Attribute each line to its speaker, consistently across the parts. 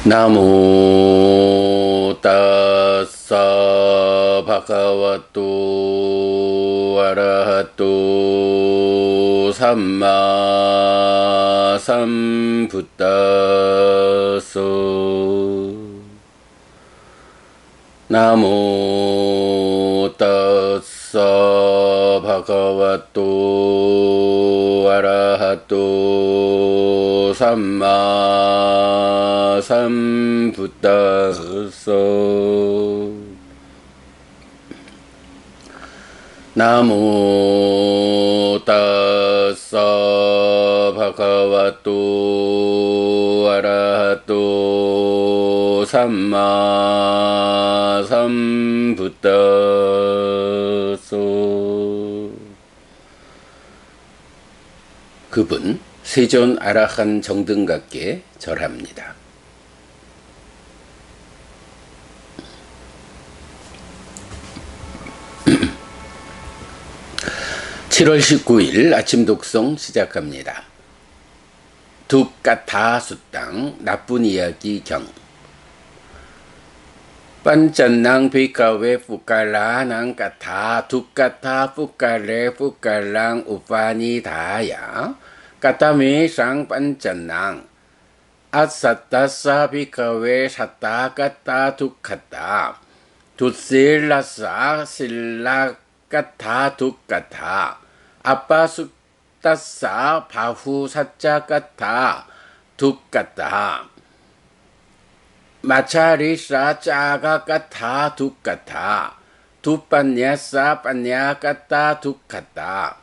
Speaker 1: 나모 따사 바가와또 아라하또 삼마 삼부따서 나모 따사 바가와또 아라하또 삼마 삼부따서 나모 따사 바가와또 아라하또 삼마 삼부따서. 그분 세존 아라한 정등각께 절합니다. (7월 19일) 아침 독송 시작합니다. 둑가타 수땅 나쁜 이야기 경. 반짠낭 비카웨 푸칼라낭 까타 둑가타 푸칼레 푸칼랑 우파니 다야 까타메상 반짠낭 아사타사 비카웨 사타까타 둑가타 두실라사 실라까타 둑가타 아빠숫따싸 바후사짜까타 둑가타 마차리사 짜가까타 둑가타 두빤냐싸 빤냐까타 둑가타.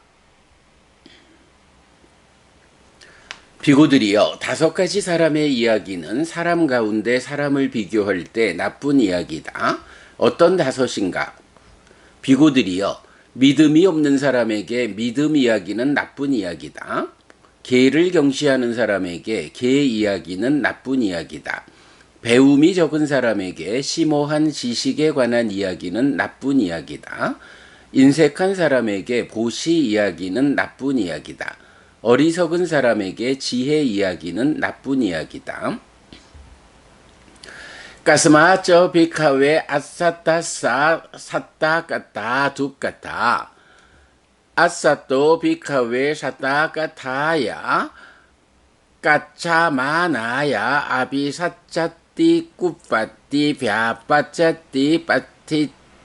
Speaker 1: 비구들이여, 5가지 사람의 이야기는 사람 가운데 사람을 비교할 때 나쁜 이야기다. 어떤 5인가? 비구들이여, 믿음이 없는 사람에게 믿음 이야기는 나쁜 이야기다. 개를 경시하는 사람에게 개 이야기는 나쁜 이야기다. 배움이 적은 사람에게 심오한 지식에 관한 이야기는 나쁜 이야기다. 인색한 사람에게 보시 이야기는 나쁜 이야기다. 어리석은 사람에게 지혜 이야기는 나쁜 이야기다. 까스마쩌 비카웨 아사타사 사타까타 둑가타 아사또 비카웨 사타까타야 까차마나야 아비사짜띠 꾸빠띠 벼빠짜띠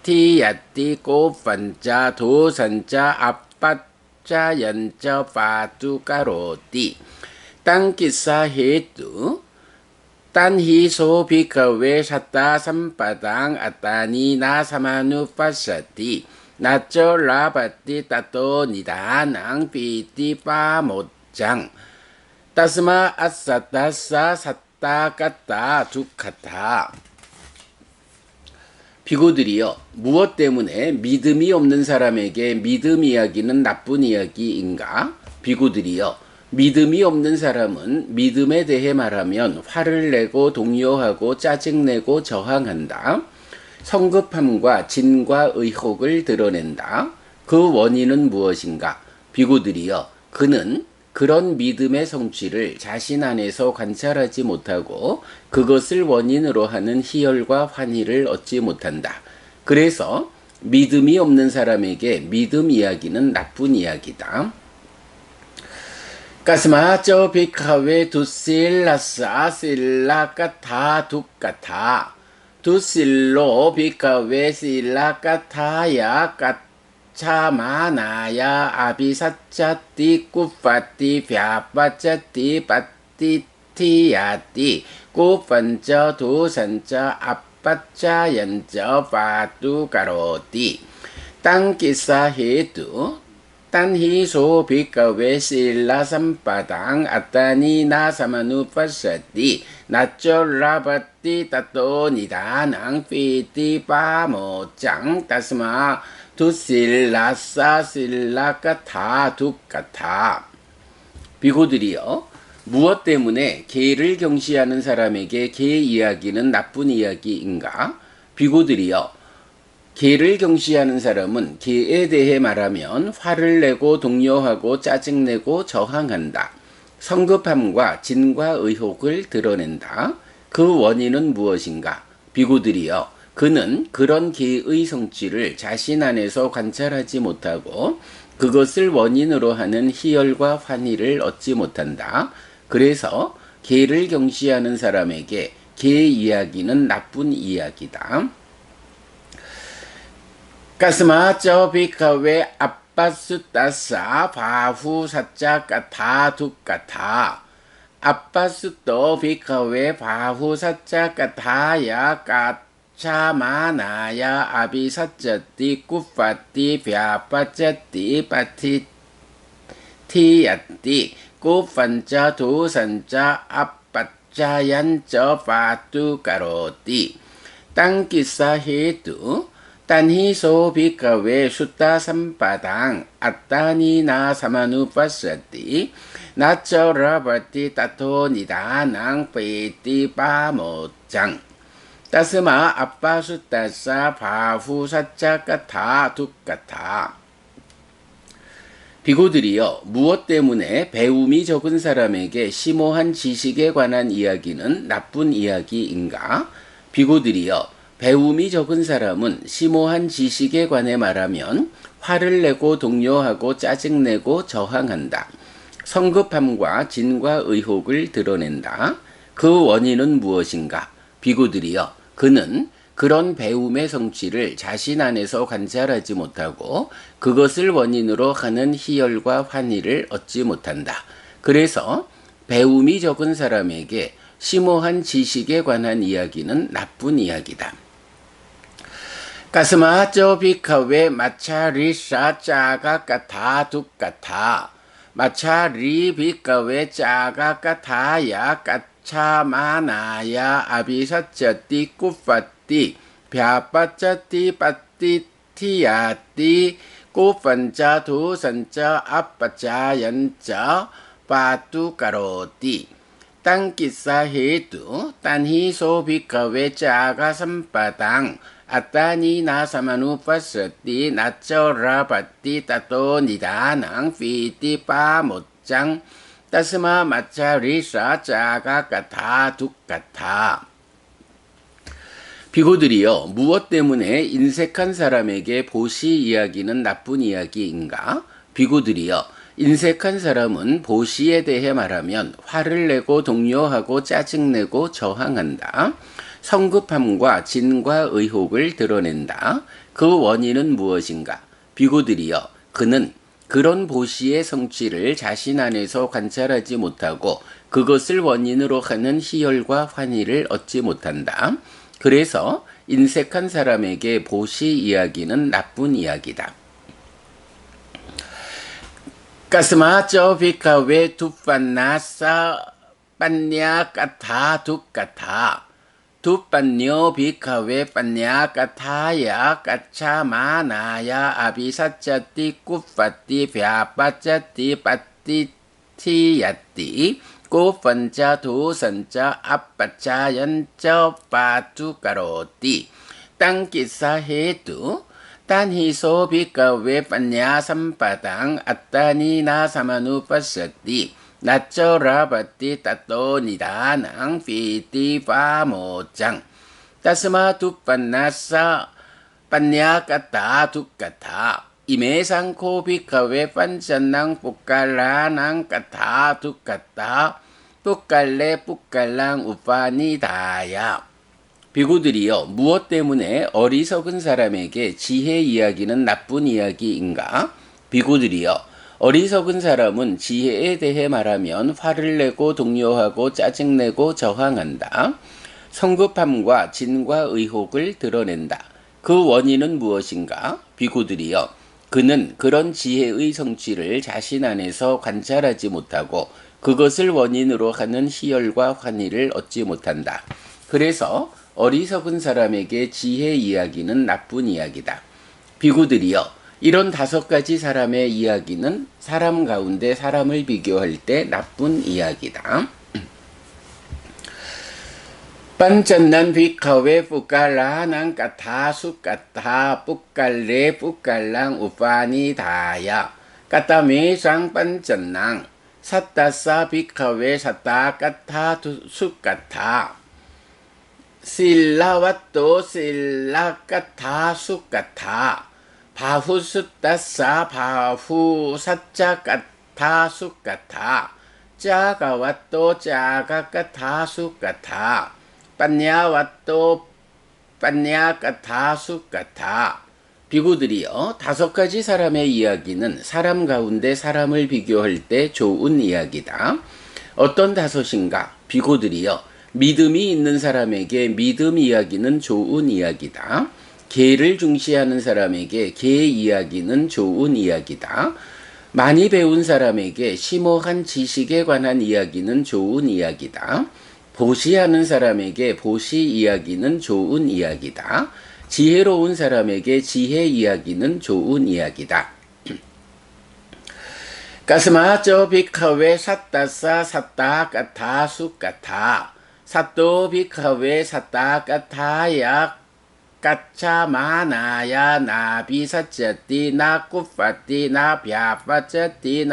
Speaker 1: 빠티티야띠 꼬판짜 도산짜 아빠짜 연짜 파두까로띠 땅기사 헤뚜 딴히소 비카웨 사타 삼바당 아따니 나사마누 파사티 나쩌 라바티 따또 니다낭 비티 빠모짱 따스마 아사따사 사타까따 둑가타. 비구들이여, 무엇 때문에 믿음이 없는 사람에게 믿음 이야기는 나쁜 이야기인가? 비구들이여, 믿음이 없는 사람은 믿음에 대해 말하면 화를 내고 동요하고 짜증내고 저항한다. 성급함과 진과 의혹을 드러낸다. 그 원인은 무엇인가? 비구들이여, 그는 그런 믿음의 성취를 자신 안에서 관찰하지 못하고 그것을 원인으로 하는 희열과 환희를 얻지 못한다. 그래서 믿음이 없는 사람에게 믿음 이야기는 나쁜 이야기다. 까스마쩌 비카웨 두실라싸 실라까타 둑가타 두실로 비카웨 실라까타야 까차마나야 아비사짜띠 꾸빠띠 벼빠짜띠 빠티티야띠 꾸판쩌 도산쩌 아빠짜 연쩌 파두가로띠 땅기사 헤뚜 딴히소 비카웨 실라 삼바당 아따니 나사마누 파사띠 나쩌 라바띠 따또 니다낭 피띠 빠모짱 따스마 두실라싸 실라까타 둑가타. 비구들이여, 무엇 때문에 개를 경시하는 사람에게 개 이야기는 나쁜 이야기인가? 비구들이여, 개를 경시하는 사람은 개에 대해 말하면 화를 내고 동요하고 짜증내고 저항한다. 성급함과 진과 의혹을 드러낸다. 그 원인은 무엇인가? 비구들이여, 그는 그런 계의 성취를 자신 안에서 관찰하지 못하고 그것을 원인으로 하는 희열과 환희를 얻지 못한다. 그래서 개를 경시하는 사람에게 개 이야기는 나쁜 이야기다. 가스마저 비카웨 아빠스따사 바후사자 까타 두까타 아빠스또 비카웨 바후사자 까타야 까차마나야 아비사자띠 꾸파띠 벼빠자띠 파티티야띠 꾸판자 도산자 아빠자얀저 파뚜까로띠 땅기사 헤두 단히소 비카웨 숫다 삼바당 아따니나 사마누파사띠 나처라바띠 따토니다낭 페띠 빠모짱 따스마 아빠 숫다사 바후사자 까타 둑까타. 비고들이여, 무엇 때문에 배움이 적은 사람에게 심오한 지식에 관한 이야기는 나쁜 이야기인가? 비고들이여, 배움이 적은 사람은 심오한 지식에 관해 말하면 화를 내고 동요하고 짜증내고 저항한다. 성급함과 진과 의혹을 드러낸다. 그 원인은 무엇인가? 비구들이여, 그는 그런 배움의 성취를 자신 안에서 관찰하지 못하고 그것을 원인으로 하는 희열과 환희를 얻지 못한다. 그래서 배움이 적은 사람에게 심오한 지식에 관한 이야기는 나쁜 이야기다. 가스마저 비카웨 마차리사 짜가 까타 둑까타 마차리 비카웨 짜가 까타야 까차마나야 아비사짜띠 꾸파띠 벼빠짜띠 빠띠티야띠 꾸판자 도산자 아빠자 연자 파뚜까로띠 땅기사 헤두 단히소 비카웨 짜가 삼바당 아따니 나사마누파서띠 나쩌라바띠 따토니다낭 피띠 빠모짱 따스마 마차리사 짜가 까타 둑까타. 비고들이여, 무엇 때문에 인색한 사람에게 보시 이야기는 나쁜 이야기인가? 비고들이여, 인색한 사람은 보시에 대해 말하면 화를 내고 동요하고 짜증내고 저항한다. 성급함과 진과 의혹을 드러낸다. 그 원인은 무엇인가? 비고들이여, 그는 그런 보시의 성취를 자신 안에서 관찰하지 못하고 그것을 원인으로 하는 희열과 환희를 얻지 못한다. 그래서 인색한 사람에게 보시 이야기는 나쁜 이야기다. 가스마저 비카웨 두판나사 빤냐 까타 둑까타 두빤뇨 비카웨 빤냐 까타야 까차마나야 아비사짜띠 꾸파띠 벼빠짜띠 빠띠티야띠 꾸판자 도산자 아빠자 연자 파뚜까로띠 땅기사 헤두 단히소 비카웨 빤냐 삼바당 아따니나 사마누파사띠 나쩌라바띠 따토니다낭 피띠 빠모짱 따스마 두판나사 빤냐 까타 둑까타 이메상코 비카웨 판찬낭 뿌깔라낭 까타 둑까타 뿌깔레 뿌깔랑 우파니다야. 비구들이여, 무엇 때문에 어리석은 사람에게 지혜 이야기는 나쁜 이야기인가? 비구들이여, 어리석은 사람은 지혜에 대해 말하면 화를 내고 동요하고 짜증내고 저항한다. 성급함과 진과 의혹을 드러낸다. 그 원인은 무엇인가? 비구들이여, 그는 그런 지혜의 성취를 자신 안에서 관찰하지 못하고 그것을 원인으로 하는 희열과 환희를 얻지 못한다. 그래서 어리석은 사람에게 지혜 이야기는 나쁜 이야기다. 비구들이여, 이런 5가지 사람의 이야기는 사람 가운데 사람을 비교할 때 나쁜 이야기다. 반찬난 비카웨 뿌깔라낭 까타 수까타 뿌깔레 뿌깔랑 우파니다야 까타메상 반찬낭 사따사 비카웨 사따 까타 수까타 실라와또 실라가 다수 같아. 바후숫다사 바후사자가 다수 같아. 짜가와또 짜가가 다수 같아. 빤냐와또 빤냐가 다수 같아. 비구들이여, 5가지 사람의 이야기는 사람 가운데 사람을 비교할 때 좋은 이야기다. 어떤 5인가? 비구들이여, 믿음이 있는 사람에게 믿음 이야기는 좋은 이야기다. 개를 중시하는 사람에게 개 이야기는 좋은 이야기다. 많이 배운 사람에게 심오한 지식에 관한 이야기는 좋은 이야기다. 보시하는 사람에게 보시 이야기는 좋은 이야기다. 지혜로운 사람에게 지혜 이야기는 좋은 이야기다. 가스마저 비카웨 삿다사 삿다가 다수까타 사또 비카웨 삿다가 타야 까차마나야 나비사쩌띠 나꾸파띠 나비아파쩌띠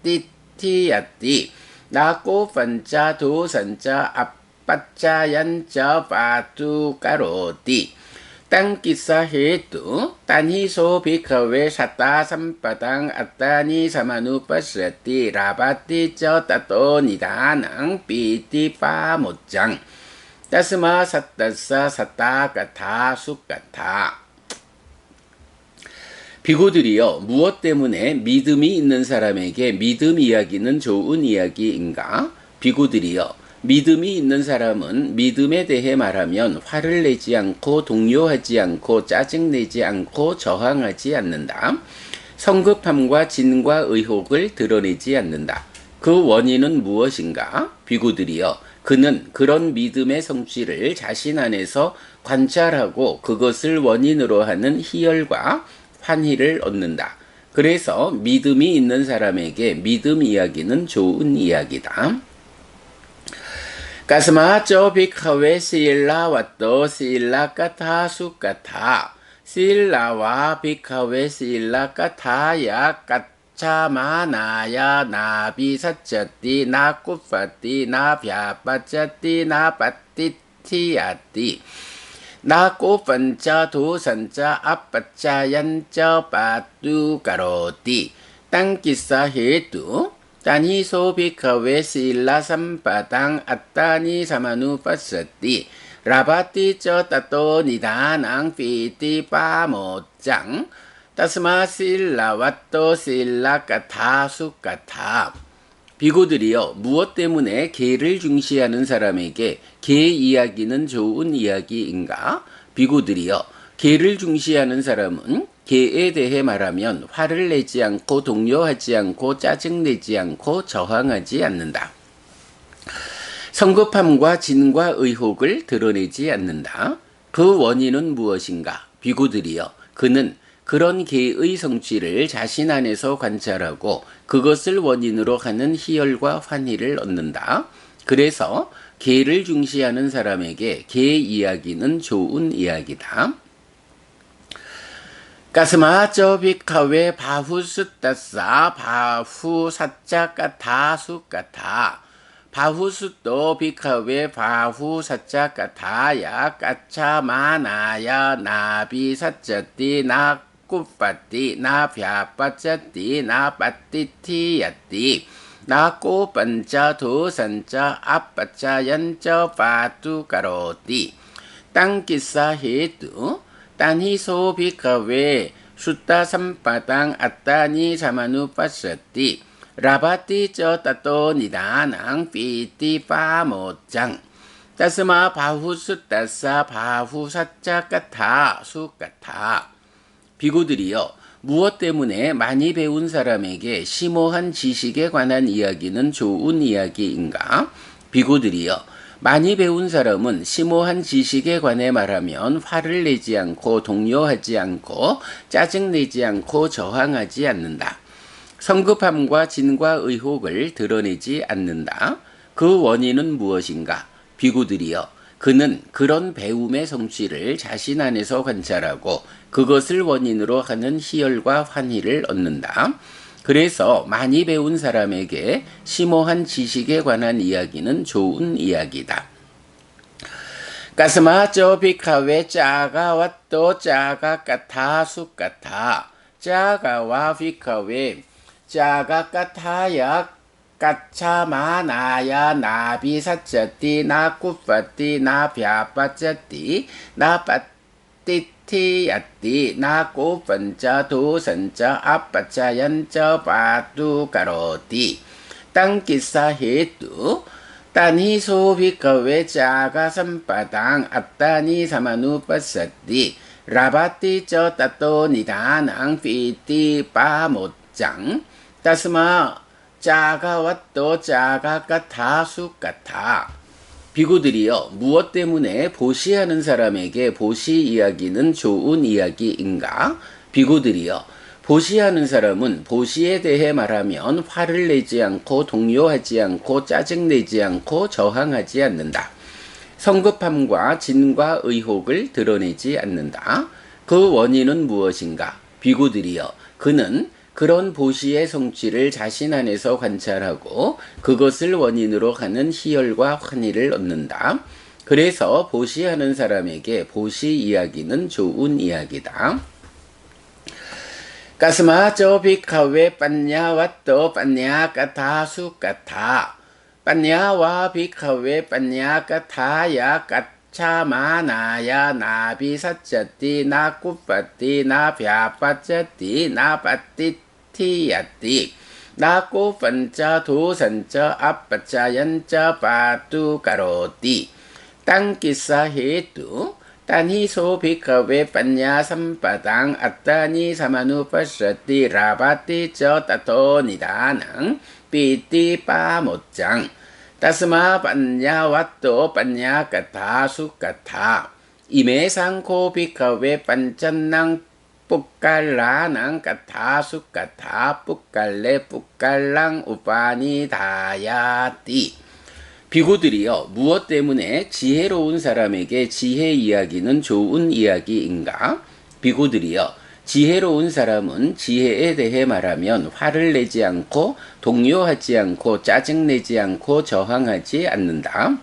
Speaker 1: 나빠띠티야띠 나꼬펀자 도선자 아빠짜얀자 바투까로띠 땅기사 헤뚜 단히소 비카웨 사따 삼바당 아따니 사마누빠스띠 라바띠 쩌따또 니다낭 삐띠 빠모짱 따스마 사따사 사따가 다수까타. 비구들이여, 무엇 때문에 믿음이 있는 사람에게 믿음 이야기는 좋은 이야기인가? 비구들이여, 믿음이 있는 사람은 믿음에 대해 말하면 화를 내지 않고 동요하지 않고 짜증내지 않고 저항하지 않는다. 성급함과 진과 의혹을 드러내지 않는다. 그 원인은 무엇인가? 비구들이여, 그는 그런 믿음의 성취를 자신 안에서 관찰하고 그것을 원인으로 하는 희열과 환희를 얻는다. 그래서 믿음이 있는 사람에게 믿음 이야기는 좋은 이야기다. 가스마저 비카웨 실라와또 실라가 다수까타 실라와 비카웨 실라가 타야 까차마나야 나비사쩌띠 나꾸파띠 나비아빠쩌띠 나빠띠티야띠 나꼬펀자 도선자 아빠짜얀자 바투까로띠 땅기사 헤뚜 따니소 비카웨 실라 삼바당 아따니 사마누빠스띠 라바띠 쩌따또 니다낭 삐띠 빠모짱 따스마 실라와또 실라가 다수까타. 비구들이여, 무엇 때문에 개를 중시하는 사람에게 개 이야기는 좋은 이야기인가? 비구들이여, 개를 중시하는 사람은 개에 대해 말하면 화를 내지 않고 동요하지 않고 짜증내지 않고 저항하지 않는다. 성급함과 진과 의혹을 드러내지 않는다. 그 원인은 무엇인가? 비구들이여, 그는 그런 개의 성취를 자신 안에서 관찰하고 그것을 원인으로 하는 희열과 환희를 얻는다. 그래서 개를 중시하는 사람에게 개 이야기는 좋은 이야기다. 가스마저 비카웨 바후숫다사 바후사자가 다수까타 바후숫도 비카웨 바후사자가 다야 까차마나야 나비사쩌띠 나꾸파띠 나비아빠쩌띠 나빠띠티야띠 나꼬펀자 도선자 아빠짜얀자 바투까로띠 땅기사 헤뚜 따니소 비카웨 숫다 삼바당 아따니 사마누빠스띠 라바띠 쩌따또 니다낭 삐띠 빠모짱 따스마 바후숫다사 바후사자까타 수까타. 비구들이여, 무엇 때문에 많이 배운 사람에게 심오한 지식에 관한 이야기는 좋은 이야기인가? 비구들이여, 많이 배운 사람은 심오한 지식에 관해 말하면 화를 내지 않고 동요하지 않고 짜증내지 않고 저항하지 않는다. 성급함과 진과 의혹을 드러내지 않는다. 그 원인은 무엇인가? 비구들이여, 그는 그런 배움의 성취를 자신 안에서 관찰하고 그것을 원인으로 하는 희열과 환희를 얻는다. 그래서 많이 배운 사람에게 심오한 지식에 관한 이야기는 좋은 이야기다. 가스마쪼 비카웨 짜가와 또 짜가 까타 수 까타 짜가와 비카웨 짜가 까타야 까차마나야 나비사쩌띠 나꾸빠띠 나비아빠쩌띠 나빠띠티야띠 나꾸펀짜 도선짜 아빠짜연짜 바두가로띠 땅기사헤뚜 따니 소비카웨 짜가 삼바당 앞따니 사마누빠사띠 라바띠 쩌 따또 니다낭 피띠 빠못장 따스마 짜가와 또 짜가가 다수 같아. 비구들이여 무엇 때문에 보시하는 사람에게 보시 이야기는 좋은 이야기인가? 비구들이여 보시하는 사람은 보시에 대해 말하면 화를 내지 않고 동요하지 않고 짜증내지 않고 저항하지 않는다. 성급함과 진과 의혹을 드러내지 않는다. 그 원인은 무엇인가? 비구들이여 그는 그런 보시의 성취를 자신 안에서 관찰하고 그것을 원인으로 하는 희열과 환희를 얻는다. 그래서 보시하는 사람에게 보시 이야기는 좋은 이야기다. 가스마쪼 비카웨 빤냐와 또 빤냐가 다수 까타 빤냐와 비카웨 빤냐가 타야 차마나야 나비사쩌띠 나꾸빠띠 나비아빠쩌띠 나빠띠티야띠 나꾸펀짜 도선짜 아빠짜연짜 바두가로띠 땅기사헤뚜 따니소 비카웨 빤냐 삼바당 아따니 사마누빠쩌띠 라바띠쩌 따토니다낭 삐띠 빠못장 따스마 빤냐와 또 빤냐가 다수 까타 이메상코 비카웨 빤짠낭 뿌깔라낭 까타수 까타 뿌깔레 뿌깔랑 우빠니 다야띠 비구들이여 무엇 때문에 지혜로운 사람에게 지혜 이야기는 좋은 이야기인가? 비구들이여 지혜로운 사람은 지혜에 대해 말하면 화를 내지 않고 동요하지 않고 짜증내지 않고 저항하지 않는다.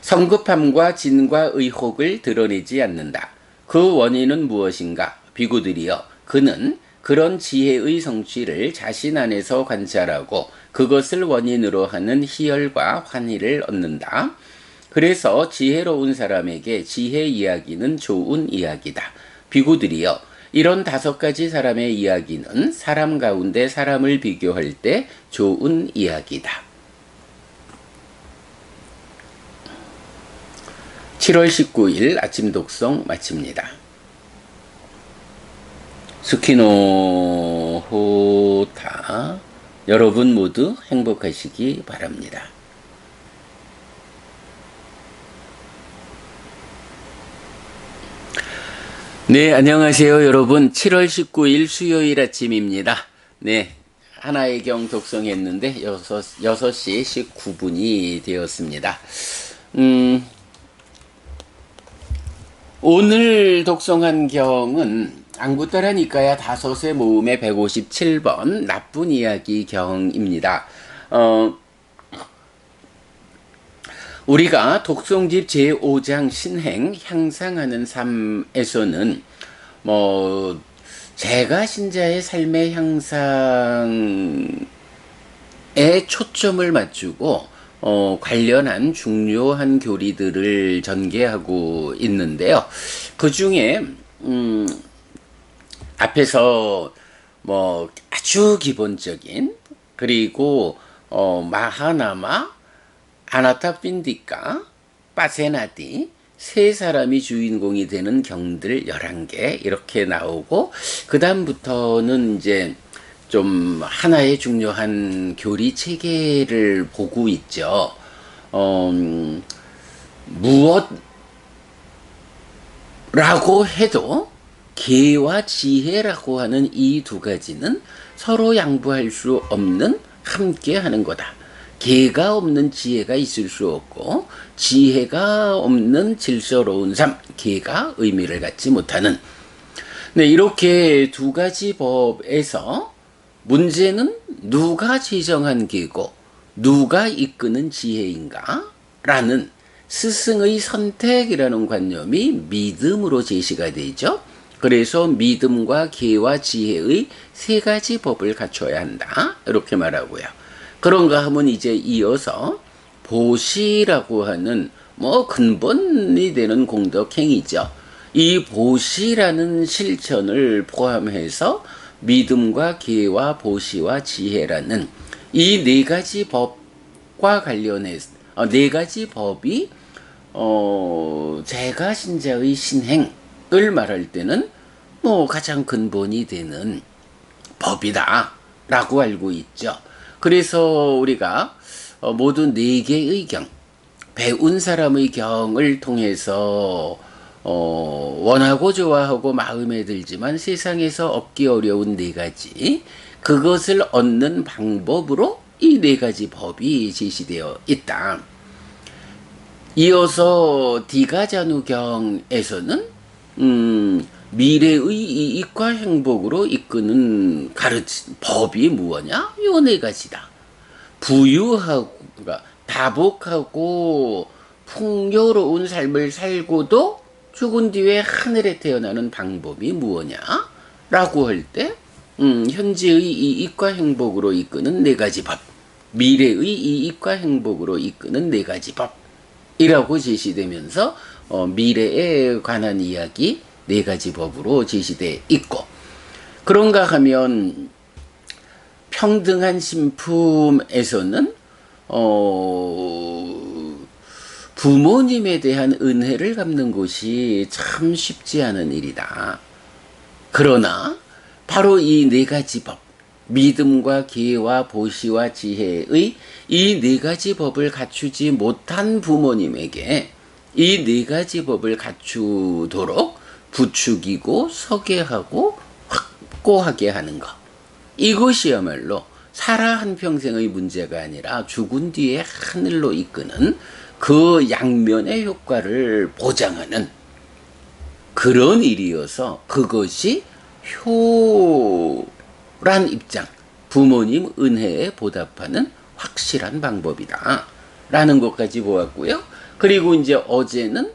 Speaker 1: 성급함과 진과 의혹을 드러내지 않는다. 그 원인은 무엇인가? 비구들이여 그는 그런 지혜의 성취를 자신 안에서 관찰하고 그것을 원인으로 하는 희열과 환희를 얻는다. 그래서 지혜로운 사람에게 지혜 이야기는 좋은 이야기다. 비구들이여 이런 5가지 사람의 이야기는 사람 가운데 사람을 비교할 때 좋은 이야기다. 7월 19일 아침 독송 마칩니다. 스키노 호타 여러분 모두 행복하시기 바랍니다. 네, 안녕하세요, 여러분. 7월 19일 수요일 아침입니다. 네, 하나의 경 독송했는데 6시 19분이 되었습니다. 오늘 독송한 경은 안구따라니까야 다섯의 모음의 157번 나쁜 이야기 경입니다. 우리가 독송집 제5장 신행 향상하는 삶에서는 제가 신자의 삶의 향상에 초점을 맞추고 관련한 중요한 교리들을 전개하고 있는데요. 그 중에 앞에서 아주 기본적인 그리고 마하나마 아나타핀디카, 빠세나디 세 사람이 주인공이 되는 경들 11개 이렇게 나오고 그 다음부터는 이제 좀 하나의 중요한 교리 체계를 보고 있죠. 무엇라고 해도 계와 지혜라고 하는 이 2가지는 서로 양보할 수 없는 함께 하는 거다. 계가 없는 지혜가 있을 수 없고 지혜가 없는 질서로운 삶, 계가 의미를 갖지 못하는. 네, 이렇게 2가지 법에서 문제는 누가 지정한 계고 누가 이끄는 지혜인가? 라는 스승의 선택이라는 관념이 믿음으로 제시가 되죠. 그래서 믿음과 계와 지혜의 세 가지 법을 갖춰야 한다. 이렇게 말하고요. 그런가 하면 이제 이어서 보시라고 하는 근본이 되는 공덕행위죠. 이 보시라는 실천을 포함해서 믿음과 계와 보시와 지혜라는 이 네 가지 법과 관련해서 네 가지 법이 제가 신자의 신행을 말할 때는 가장 근본이 되는 법이다 라고 알고 있죠. 그래서 우리가 모두 네 개의 경, 배운 사람의 경을 통해서 원하고 좋아하고 마음에 들지만 세상에서 얻기 어려운 네 가지, 그것을 얻는 방법으로 이 네 가지 법이 제시되어 있다. 이어서 디가자누경에서는 미래의 이익과 행복으로 이끄는 법이 무엇냐? 요 네 가지다. 부유하고, 그러니까 다복하고 풍요로운 삶을 살고도 죽은 뒤에 하늘에 태어나는 방법이 무엇냐? 라고 할 때, 현재의 이익과 행복으로 이끄는 네 가지 법, 미래의 이익과 행복으로 이끄는 네 가지 법이라고 제시되면서 미래에 관한 이야기 네 가지 법으로 제시되어 있고, 그런가 하면 평등한 신품에서는 부모님에 대한 은혜를 갚는 것이 참 쉽지 않은 일이다. 그러나 바로 이 네 가지 법, 믿음과 계와 보시와 지혜의 이 네 가지 법을 갖추지 못한 부모님에게 이 네 가지 법을 갖추도록 부추기고 서게하고 확고하게 하는 것, 이것이야말로 살아 한평생의 문제가 아니라 죽은 뒤에 하늘로 이끄는 그 양면의 효과를 보장하는 그런 일이어서 그것이 효란 입장, 부모님 은혜에 보답하는 확실한 방법이다 라는 것까지 보았고요. 그리고 이제 어제는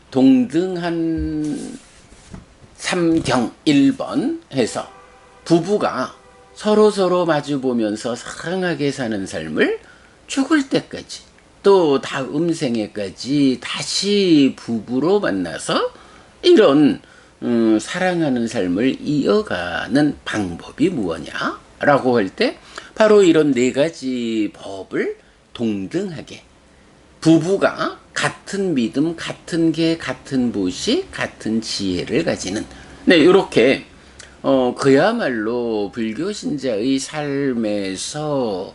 Speaker 1: 동등한 3경 1번 해서 부부가 서로 마주보면서 사랑하게 사는 삶을 죽을 때까지 또 다음 생에까지 다시 부부로 만나서 이런 사랑하는 삶을 이어가는 방법이 무엇냐? 라고 할 때 바로 이런 네 가지 법을 동등하게 부부가 같은 믿음, 같은 계, 같은 보시, 같은 지혜를 가지는 이렇게 그야말로 불교 신자의 삶에서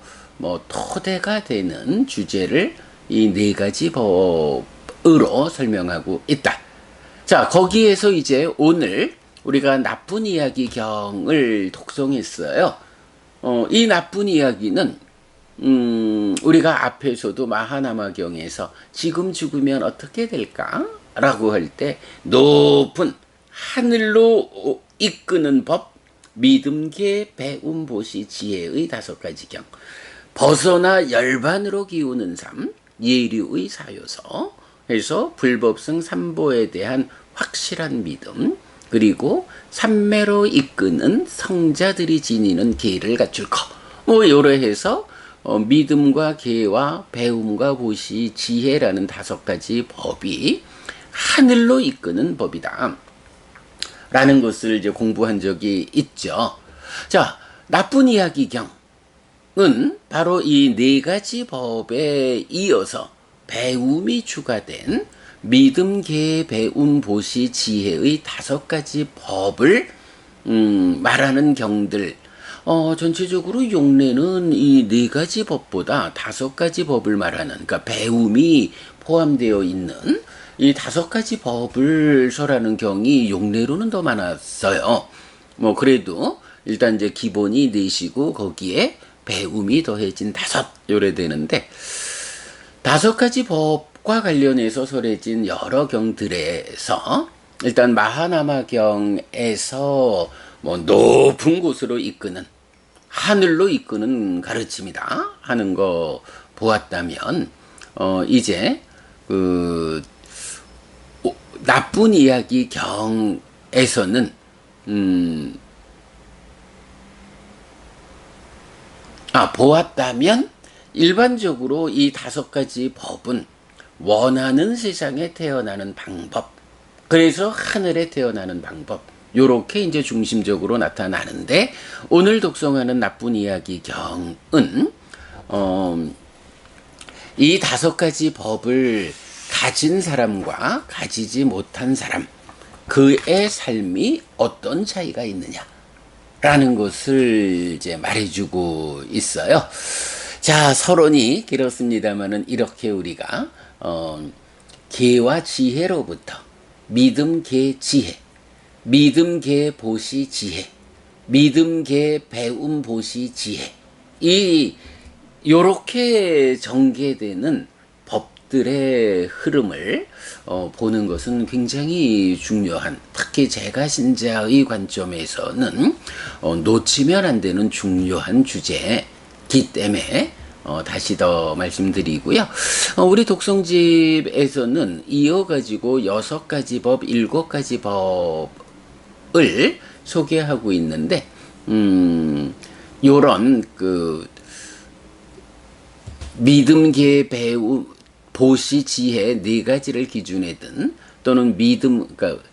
Speaker 1: 토대가 되는 주제를 이 네 가지 법으로 설명하고 있다. 자, 거기에서 이제 오늘 우리가 나쁜 이야기 경을 독송했어요. 이 나쁜 이야기는 우리가 앞에서도 마하나마경에서 지금 죽으면 어떻게 될까? 라고 할 때 높은 하늘로 이끄는 법, 믿음계, 배움, 보시, 지혜의 5가지 경, 벗어나 열반으로 기우는 삶, 예류의 사요서 해서 불법승 삼보에 대한 확실한 믿음, 그리고 삼매로 이끄는 성자들이 지니는 계를 갖출 것, 요래 해서 믿음과 계와 배움과 보시, 지혜라는 5가지 법이 하늘로 이끄는 법이다 라는 것을 이제 공부한 적이 있죠. 자, 나쁜 이야기 경은 바로 이 네 가지 법에 이어서 배움이 추가된 믿음, 계, 배움, 보시, 지혜의 5가지 법을 말하는 경들. 전체적으로 용례는 이 네 가지 법보다 5가지 법을 말하는, 그러니까 배움이 포함되어 있는 이 5가지 법을 설하는 경이 용례로는 더 많았어요. 그래도 일단 이제 기본이 4시고 거기에 배움이 더해진 5 요래 되는데, 5가지 법과 관련해서 설해진 여러 경들에서 일단 마하나마경에서 높은 곳으로 이끄는, 하늘로 이끄는 가르침이다 하는 거 보았다면, 이제 그 나쁜 이야기 경에서는 보았다면 일반적으로 이 5가지 법은 원하는 세상에 태어나는 방법, 그래서 하늘에 태어나는 방법, 요렇게 이제 중심적으로 나타나는데, 오늘 독송하는 나쁜 이야기 경은 이 5가지 법을 가진 사람과 가지지 못한 사람, 그의 삶이 어떤 차이가 있느냐라는 것을 이제 말해주고 있어요. 자, 서론이 길었습니다만은 이렇게 우리가 계와 지혜로부터 믿음, 계, 지혜, 믿음, 계, 보시, 지혜, 믿음, 계, 배움, 보시, 지혜, 요렇게 전개되는 법들의 흐름을 보는 것은 굉장히 중요한, 특히 제가신자의 관점에서는 놓치면 안 되는 중요한 주제이기 때문에 다시 더 말씀드리고요. 우리 독성집에서는 이어가지고 6가지 법, 7가지 법을 소개하고 있는데, 요런 믿음, 계, 배움, 보시, 지혜 4가지를 기준에 든, 또는 믿음, 그러니까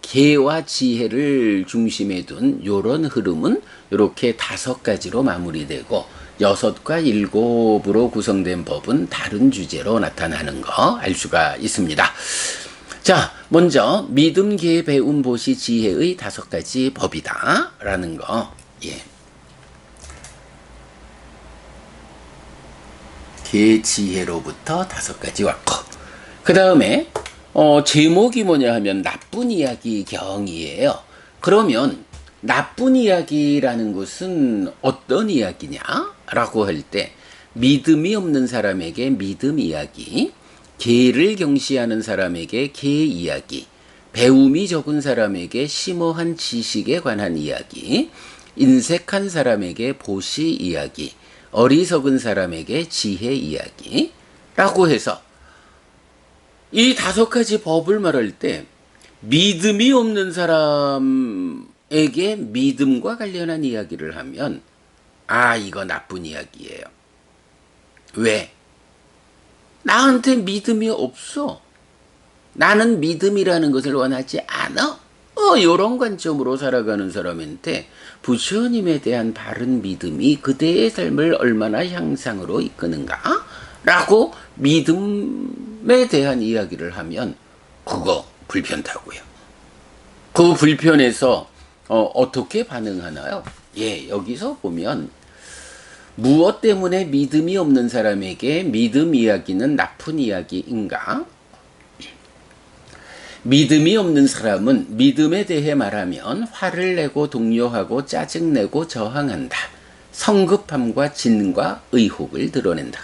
Speaker 1: 계와 지혜를 중심에 둔 요런 흐름은 이렇게 5가지로 마무리되고, 6과 7으로 구성된 법은 다른 주제로 나타나는 거 알 수가 있습니다. 자, 먼저 믿음, 계, 배움, 보시, 지혜의 5가지 법이다 라는 거. 예. 계, 지혜로부터 5가지 왔고, 그 다음에 제목이 뭐냐 하면 나쁜 이야기 경이에요. 그러면 나쁜 이야기라는 것은 어떤 이야기냐 라고 할 때, 믿음이 없는 사람에게 믿음 이야기, 계를 경시하는 사람에게 계 이야기, 배움이 적은 사람에게 심오한 지식에 관한 이야기, 인색한 사람에게 보시 이야기, 어리석은 사람에게 지혜 이야기라고 해서 이 5가지 법을 말할 때, 믿음이 없는 사람에게 믿음과 관련한 이야기를 하면 이거 나쁜 이야기예요. 왜? 나한테 믿음이 없어. 나는 믿음이라는 것을 원하지 않아. 이런 관점으로 살아가는 사람한테 부처님에 대한 바른 믿음이 그대의 삶을 얼마나 향상으로 이끄는가? 라고 믿음에 대한 이야기를 하면 그거 불편하고요. 그 불편해서 어떻게 반응하나요? 예, 여기서 보면 무엇 때문에 믿음이 없는 사람에게 믿음 이야기는 나쁜 이야기인가? 믿음이 없는 사람은 믿음에 대해 말하면 화를 내고 동요하고 짜증내고 저항한다. 성급함과 진과 의혹을 드러낸다.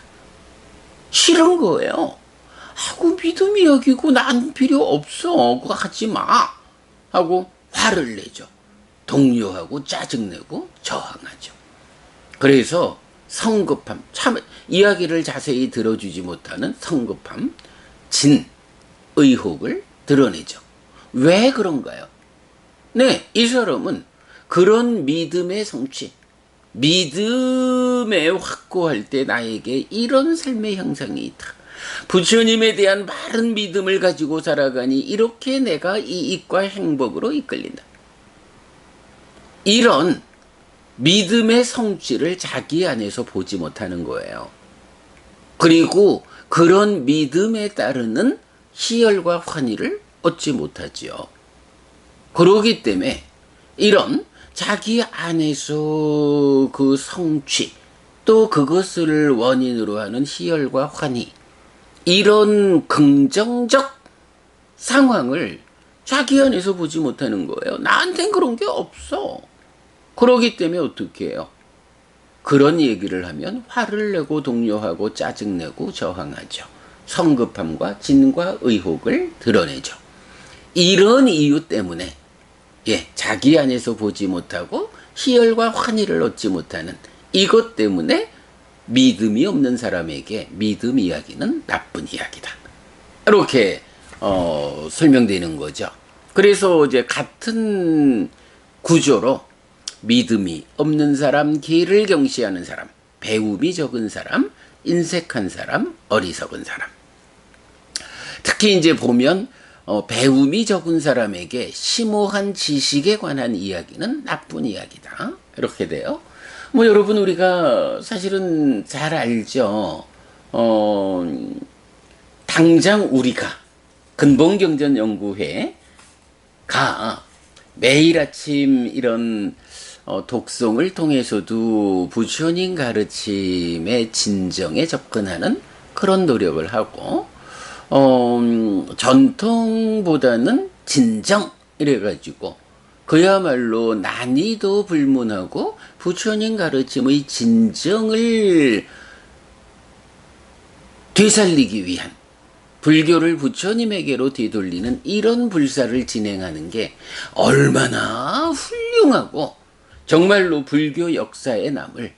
Speaker 1: 싫은 거예요. 하고 믿음 이야기고 난 필요 없어. 그거 하지 마. 하고 화를 내죠. 동요하고 짜증내고 저항하죠. 그래서 성급함, 참 이야기를 자세히 들어주지 못하는 성급함, 진, 의혹을 드러내죠. 왜 그런가요? 네, 이 사람은 그런 믿음의 성취, 믿음에 확고할 때 나에게 이런 삶의 형상이 있다. 부처님에 대한 바른 믿음을 가지고 살아가니 이렇게 내가 이익과 행복으로 이끌린다. 이런 믿음의 성취를 자기 안에서 보지 못하는 거예요. 그리고 그런 믿음에 따르는 희열과 환희를 얻지 못하지요. 그러기 때문에 이런 자기 안에서 그 성취, 또 그것을 원인으로 하는 희열과 환희, 이런 긍정적 상황을 자기 안에서 보지 못하는 거예요. 나한텐 그런 게 없어. 그러기 때문에 어떻게 해요? 그런 얘기를 하면 화를 내고 동요하고 짜증내고 저항하죠. 성급함과 진과 의혹을 드러내죠. 이런 이유 때문에 자기 안에서 보지 못하고 희열과 환희를 얻지 못하는 이것 때문에 믿음이 없는 사람에게 믿음 이야기는 나쁜 이야기다. 이렇게 설명되는 거죠. 그래서 이제 같은 구조로 믿음이 없는 사람, 기를 경시하는 사람, 배움이 적은 사람, 인색한 사람, 어리석은 사람. 특히 이제 보면 배움이 적은 사람에게 심오한 지식에 관한 이야기는 나쁜 이야기다. 이렇게 돼요. 뭐 여러분 우리가 사실은 잘 알죠. 당장 우리가 근본경전연구회가 매일 아침 이런 독송을 통해서도 부처님 가르침의 진정에 접근하는 그런 노력을 하고 전통보다는 진정 이래가지고 그야말로 난이도 불문하고 부처님 가르침의 진정을 되살리기 위한 불교를 부처님에게로 되돌리는 이런 불사를 진행하는 게 얼마나 훌륭하고 정말로 불교 역사에 남을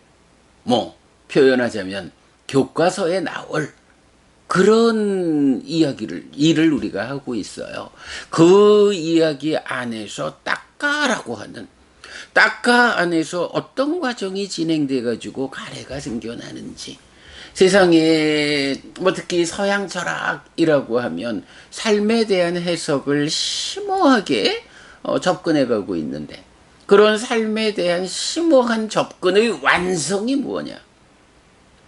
Speaker 1: 표현하자면 교과서에 나올 그런 일을 우리가 하고 있어요. 그 이야기 안에서 딱가라고 하는 딱가 안에서 어떤 과정이 진행돼 가지고 가래가 생겨나는지 세상에 특히 서양 철학이라고 하면 삶에 대한 해석을 심오하게 접근해 가고 있는데 그런 삶에 대한 심오한 접근의 완성이 뭐냐?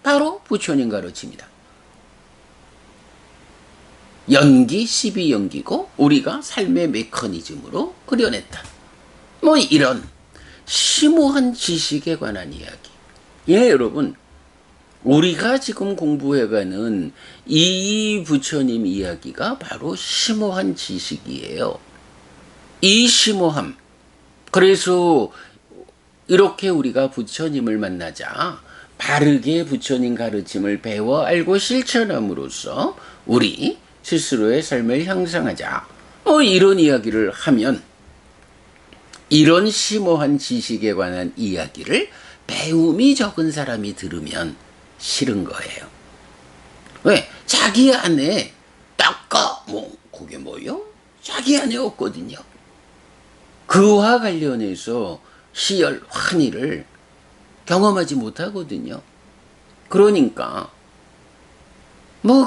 Speaker 1: 바로 부처님 가르침이다. 연기 12연기고 우리가 삶의 메커니즘으로 그려냈다. 이런 심오한 지식에 관한 이야기. 예, 여러분. 우리가 지금 공부해가는 이 부처님 이야기가 바로 심오한 지식이에요. 이 심오함. 그래서 이렇게 우리가 부처님을 만나자 바르게 부처님 가르침을 배워 알고 실천함으로써 우리 스스로의 삶을 향상하자. 이런 이야기를 하면 이런 심오한 지식에 관한 이야기를 배움이 적은 사람이 들으면 싫은 거예요. 왜? 자기 안에 그게 뭐요? 자기 안에 없거든요. 그와 관련해서 시열, 환희를 경험하지 못하거든요. 그러니까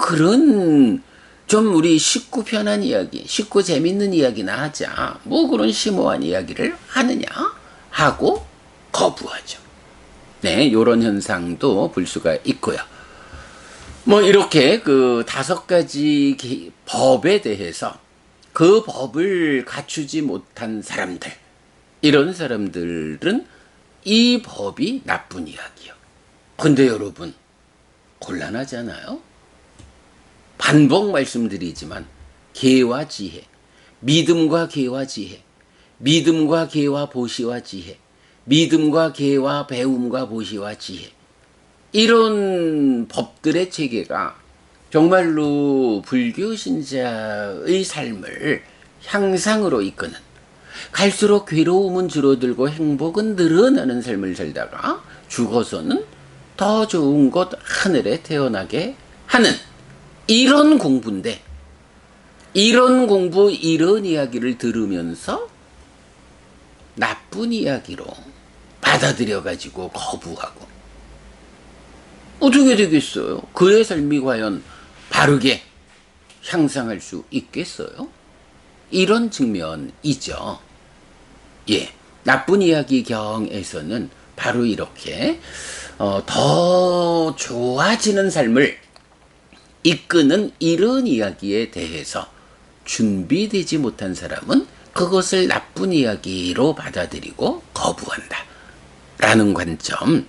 Speaker 1: 그런 좀 우리 쉽고 편한 이야기, 쉽고 재밌는 이야기나 하자. 그런 심오한 이야기를 하느냐? 하고 거부하죠. 네, 요런 현상도 볼 수가 있고요. 이렇게 그 5가지 법에 대해서 그 법을 갖추지 못한 사람들, 이런 사람들은 이 법이 나쁜 이야기요. 근데 여러분, 곤란하잖아요? 반복 말씀드리지만, 계와 지혜, 믿음과 계와 지혜, 믿음과 계와 보시와 지혜, 믿음과 계와 배움과 보시와 지혜, 이런 법들의 체계가 정말로 불교 신자의 삶을 향상으로 이끄는, 갈수록 괴로움은 줄어들고 행복은 늘어나는 삶을 살다가 죽어서는 더 좋은 곳 하늘에 태어나게 하는 이런 공부인데, 이런 공부, 이런 이야기를 들으면서 나쁜 이야기로 받아들여가지고 거부하고 어떻게 되겠어요? 그의 삶이 과연 바르게 향상할 수 있겠어요? 이런 측면이죠. 예, 나쁜 이야기 경에서는 바로 이렇게 더 좋아지는 삶을 이끄는 이런 이야기에 대해서 준비되지 못한 사람은 그것을 나쁜 이야기로 받아들이고 거부한다. 라는 관점을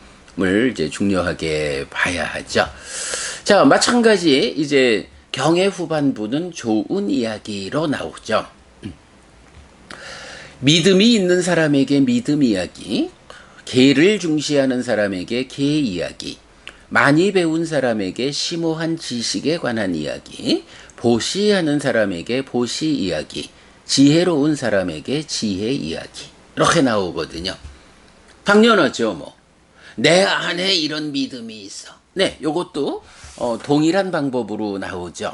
Speaker 1: 이제 중요하게 봐야 하죠. 자, 마찬가지 이제 경의 후반부는 좋은 이야기로 나오죠. 믿음이 있는 사람에게 믿음 이야기, 계를 중시하는 사람에게 계 이야기, 많이 배운 사람에게 심오한 지식에 관한 이야기, 보시하는 사람에게 보시 이야기, 지혜로운 사람에게 지혜 이야기, 이렇게 나오거든요. 당연하죠, 내 안에 이런 믿음이 있어. 네, 요것도 동일한 방법으로 나오죠.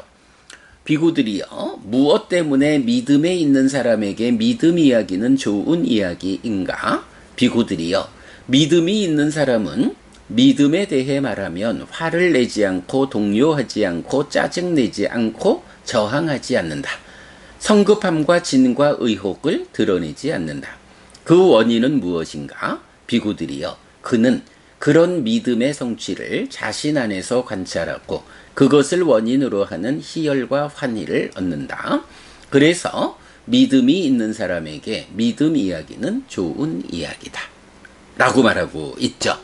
Speaker 1: 비구들이요, 무엇 때문에 믿음에 있는 사람에게 믿음 이야기는 좋은 이야기인가? 비구들이요, 믿음이 있는 사람은 믿음에 대해 말하면 화를 내지 않고 동요하지 않고 짜증내지 않고 저항하지 않는다. 성급함과 진과 의혹을 드러내지 않는다. 그 원인은 무엇인가? 비구들이여, 그는 그런 믿음의 성취를 자신 안에서 관찰하고 그것을 원인으로 하는 희열과 환희를 얻는다. 그래서 믿음이 있는 사람에게 믿음 이야기는 좋은 이야기다. 라고 말하고 있죠.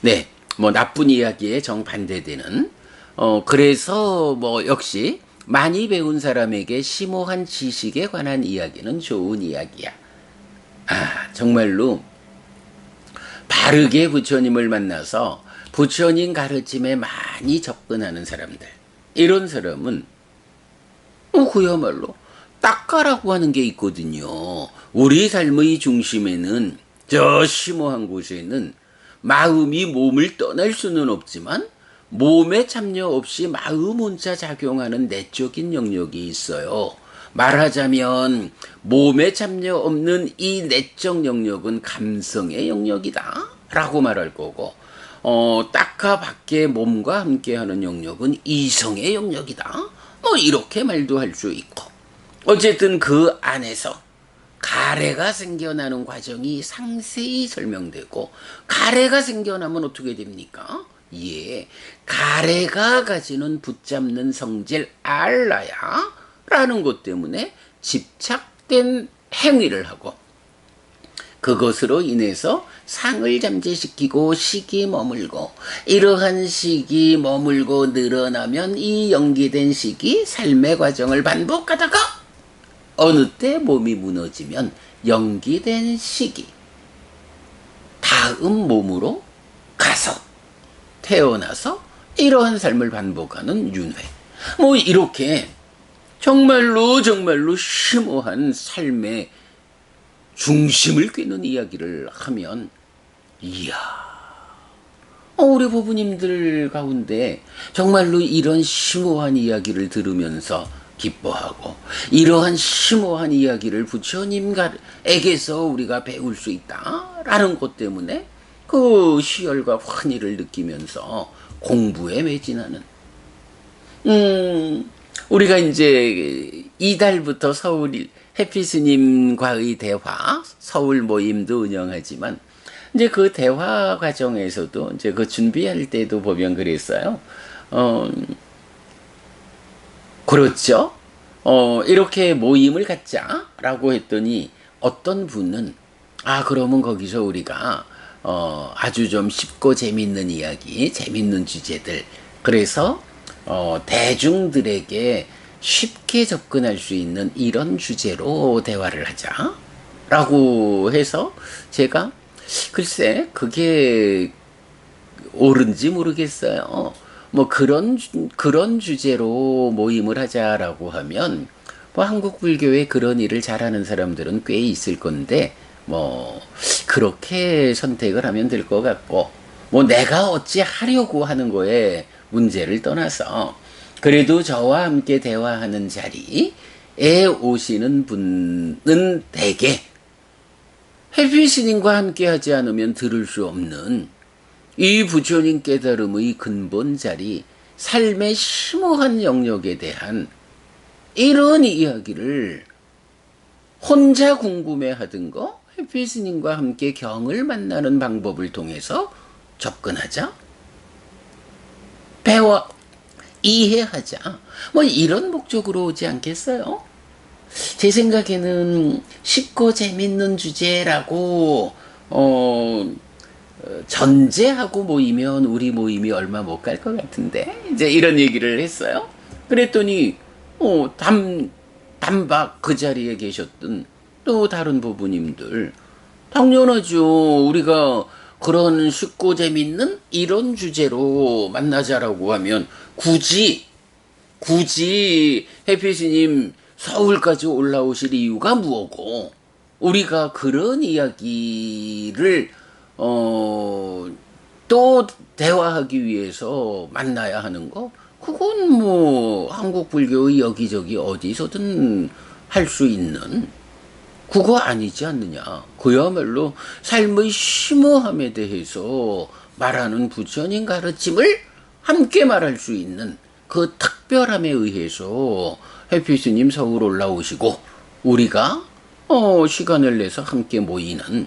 Speaker 1: 네, 뭐 나쁜 이야기에 정반대되는, 그래서 뭐 역시 많이 배운 사람에게 심오한 지식에 관한 이야기는 좋은 이야기야. 아, 정말로 바르게 부처님을 만나서 부처님 가르침에 많이 접근하는 사람들, 이런 사람은 그야말로 딱가라고 하는 게 있거든요. 우리 삶의 중심에는, 저 심오한 곳에는 마음이 몸을 떠날 수는 없지만 몸에 참여 없이 마음 혼자 작용하는 내적인 영역이 있어요. 말하자면 몸에 참여 없는 이 내적 영역은 감성의 영역이다 라고 말할 거고, 딱하 밖에 몸과 함께하는 영역은 이성의 영역이다, 뭐 이렇게 말도 할 수 있고, 어쨌든 그 안에서 가래가 생겨나는 과정이 상세히 설명되고, 가래가 생겨나면 어떻게 됩니까? 예, 가래가 가지는 붙잡는 성질 알라야 라는 것 때문에 집착된 행위를 하고, 그것으로 인해서 상을 잠재시키고 식이 머물고, 이러한 식이 머물고 늘어나면 이 연기된 식이 삶의 과정을 반복하다가 어느 때 몸이 무너지면 연기된 식이 다음 몸으로 가서 태어나서 이러한 삶을 반복하는 윤회. 뭐 이렇게 정말로 심오한 삶의 중심을 꿰는 이야기를 하면, 이야, 우리 부부님들 가운데 정말로 이런 심오한 이야기를 들으면서 기뻐하고, 이러한 심오한 이야기를 부처님에게서 우리가 배울 수 있다라는 것 때문에 그 희열과 환희를 느끼면서 공부에 매진하는, 우리가 이제 이달부터 서울 해피스님과의 대화, 서울 모임도 운영하지만, 이제 그 대화 과정에서도 이제 그 준비할 때도 보면 그랬어요. 그렇죠. 이렇게 모임을 갖자라고 했더니 어떤 분은, 그러면 거기서 우리가 아주 좀 쉽고 재밌는 이야기, 재밌는 주제들, 그래서 대중들에게 쉽게 접근할 수 있는 이런 주제로 대화를 하자라고 해서, 제가 글쎄 그게 옳은지 모르겠어요. 뭐 그런 주제로 모임을 하자라고 하면, 뭐 한국 불교에 그런 일을 잘하는 사람들은 꽤 있을 건데, 뭐 그렇게 선택을 하면 될 것 같고, 뭐 내가 어찌 하려고 하는 거에 문제를 떠나서, 그래도 저와 함께 대화하는 자리에 오시는 분은 대개 해피스님과 함께 하지 않으면 들을 수 없는 이 부처님 깨달음의 근본 자리, 삶의 심오한 영역에 대한 이런 이야기를 혼자 궁금해하던 거, 해피스님과 함께 경을 만나는 방법을 통해서 접근하자, 배워 이해하자, 뭐 이런 목적으로 오지 않겠어요? 제 생각에는 쉽고 재밌는 주제라고 전제하고 모이면 우리 모임이 얼마 못 갈 것 같은데, 이제 이런 얘기를 했어요. 그랬더니 단박 그 자리에 계셨던 또 다른 부부님들, 당연하죠, 우리가 그런 쉽고 재밌는 이런 주제로 만나자라고 하면 굳이 해피스님 서울까지 올라오실 이유가 무엇고, 우리가 그런 이야기를 대화하기 위해서 만나야 하는 거, 그건 뭐 한국 불교의 여기저기 어디서든 할 수 있는 그거 아니지 않느냐. 그야말로 삶의 심오함에 대해서 말하는 부처님 가르침을 함께 말할 수 있는 그 특별함에 의해서 해피스님 서울 올라오시고 우리가 시간을 내서 함께 모이는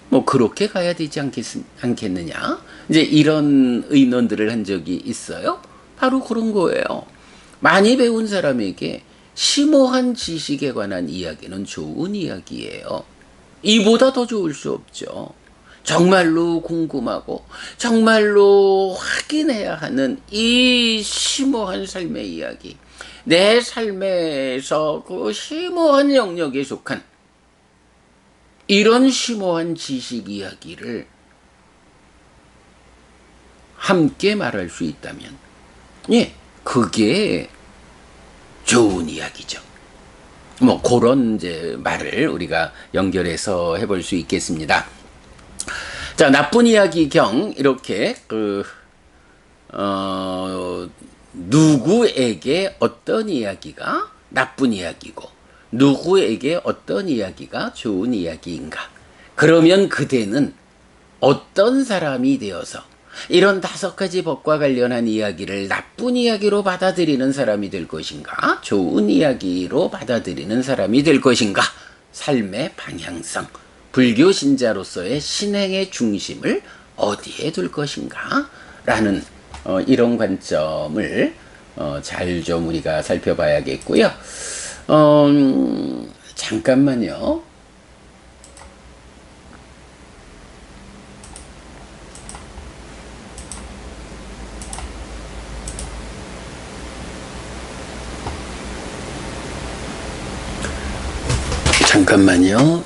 Speaker 1: 뭐 그렇게 가야 되지 않겠느냐. 이제 이런 의논들을 한 적이 있어요. 바로 그런 거예요. 많이 배운 사람에게 심오한 지식에 관한 이야기는 좋은 이야기예요. 이보다 더 좋을 수 없죠. 정말로 궁금하고 정말로 확인해야 하는 이 심오한 삶의 이야기, 내 삶에서 그 심오한 영역에 속한 이런 심오한 지식 이야기를 함께 말할 수 있다면, 예, 그게 좋은 이야기죠. 뭐 그런 이제 말을 우리가 연결해서 해볼 수 있겠습니다. 자, 나쁜 이야기 경 이렇게 누구에게 어떤 이야기가 나쁜 이야기고 누구에게 어떤 이야기가 좋은 이야기인가? 그러면 그대는 어떤 사람이 되어서 이런 5가지 법과 관련한 이야기를 나쁜 이야기로 받아들이는 사람이 될 것인가? 좋은 이야기로 받아들이는 사람이 될 것인가? 삶의 방향성, 불교 신자로서의 신행의 중심을 어디에 둘 것인가? 라는 이런 관점을 잘 좀 우리가 살펴봐야겠고요. 잠깐만요. 잠깐만요.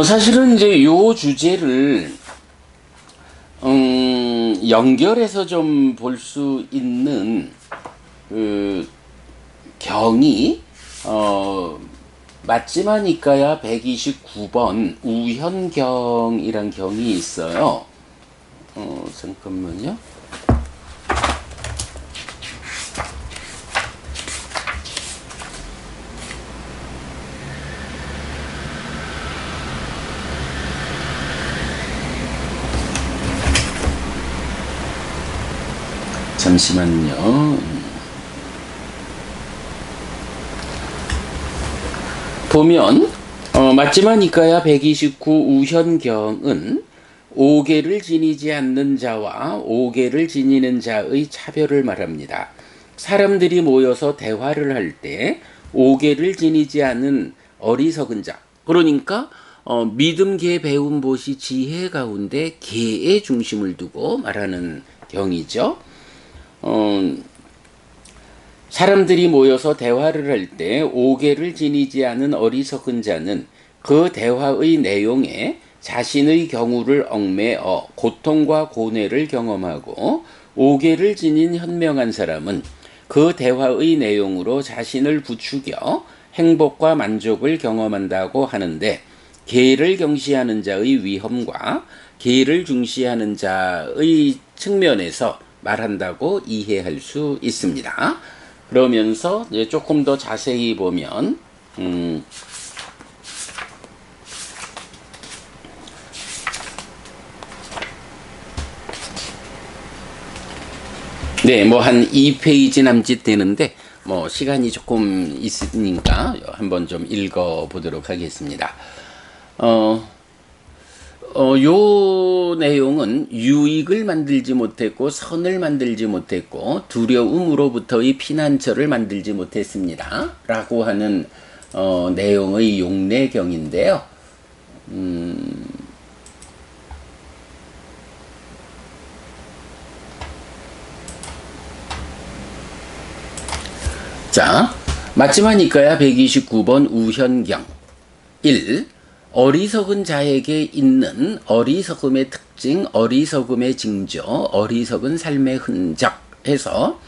Speaker 1: 사실은 이제 요 주제를 연결해서 좀 볼 수 있는 그 경이 맞지마니까야 129번 우현경이란 경이 있어요. 잠깐만요. 잠시만요. 보면 맞지마니까야 129 우현경은 5계를 지니지 않는 자와 5계를 지니는 자의 차별을 말합니다. 사람들이 모여서 대화를 할 때 5계를 지니지 않은 어리석은 자, 그러니까 믿음, 계, 배움, 보시, 지혜 가운데 계의 중심을 두고 말하는 경이죠. 사람들이 모여서 대화를 할 때 5계를 지니지 않은 어리석은 자는 그 대화의 내용에 자신의 경우를 얽매어 고통과 고뇌를 경험하고 5계를 지닌 현명한 사람은 그 대화의 내용으로 자신을 부추겨 행복과 만족을 경험한다고 하는데, 계를 경시하는 자의 위험과 계를 중시하는 자의 측면에서 말한다고 이해할 수 있습니다. 그러면서 이제 조금 더 자세히 보면 네, 뭐 한 2페이지 남짓 되는데 뭐 시간이 조금 있으니까 한번 좀 읽어 보도록 하겠습니다. 요 내용은 유익을 만들지 못했고 선을 만들지 못했고 두려움으로부터의 피난처를 만들지 못했습니다. 라고 하는 내용의 용례경인데요. 자, 맞지마니까야 129번 우현경 1. 어리석은 자에게 있는 어리석음의 특징, 어리석음의 징조, 어리석은 삶의 흔적 해서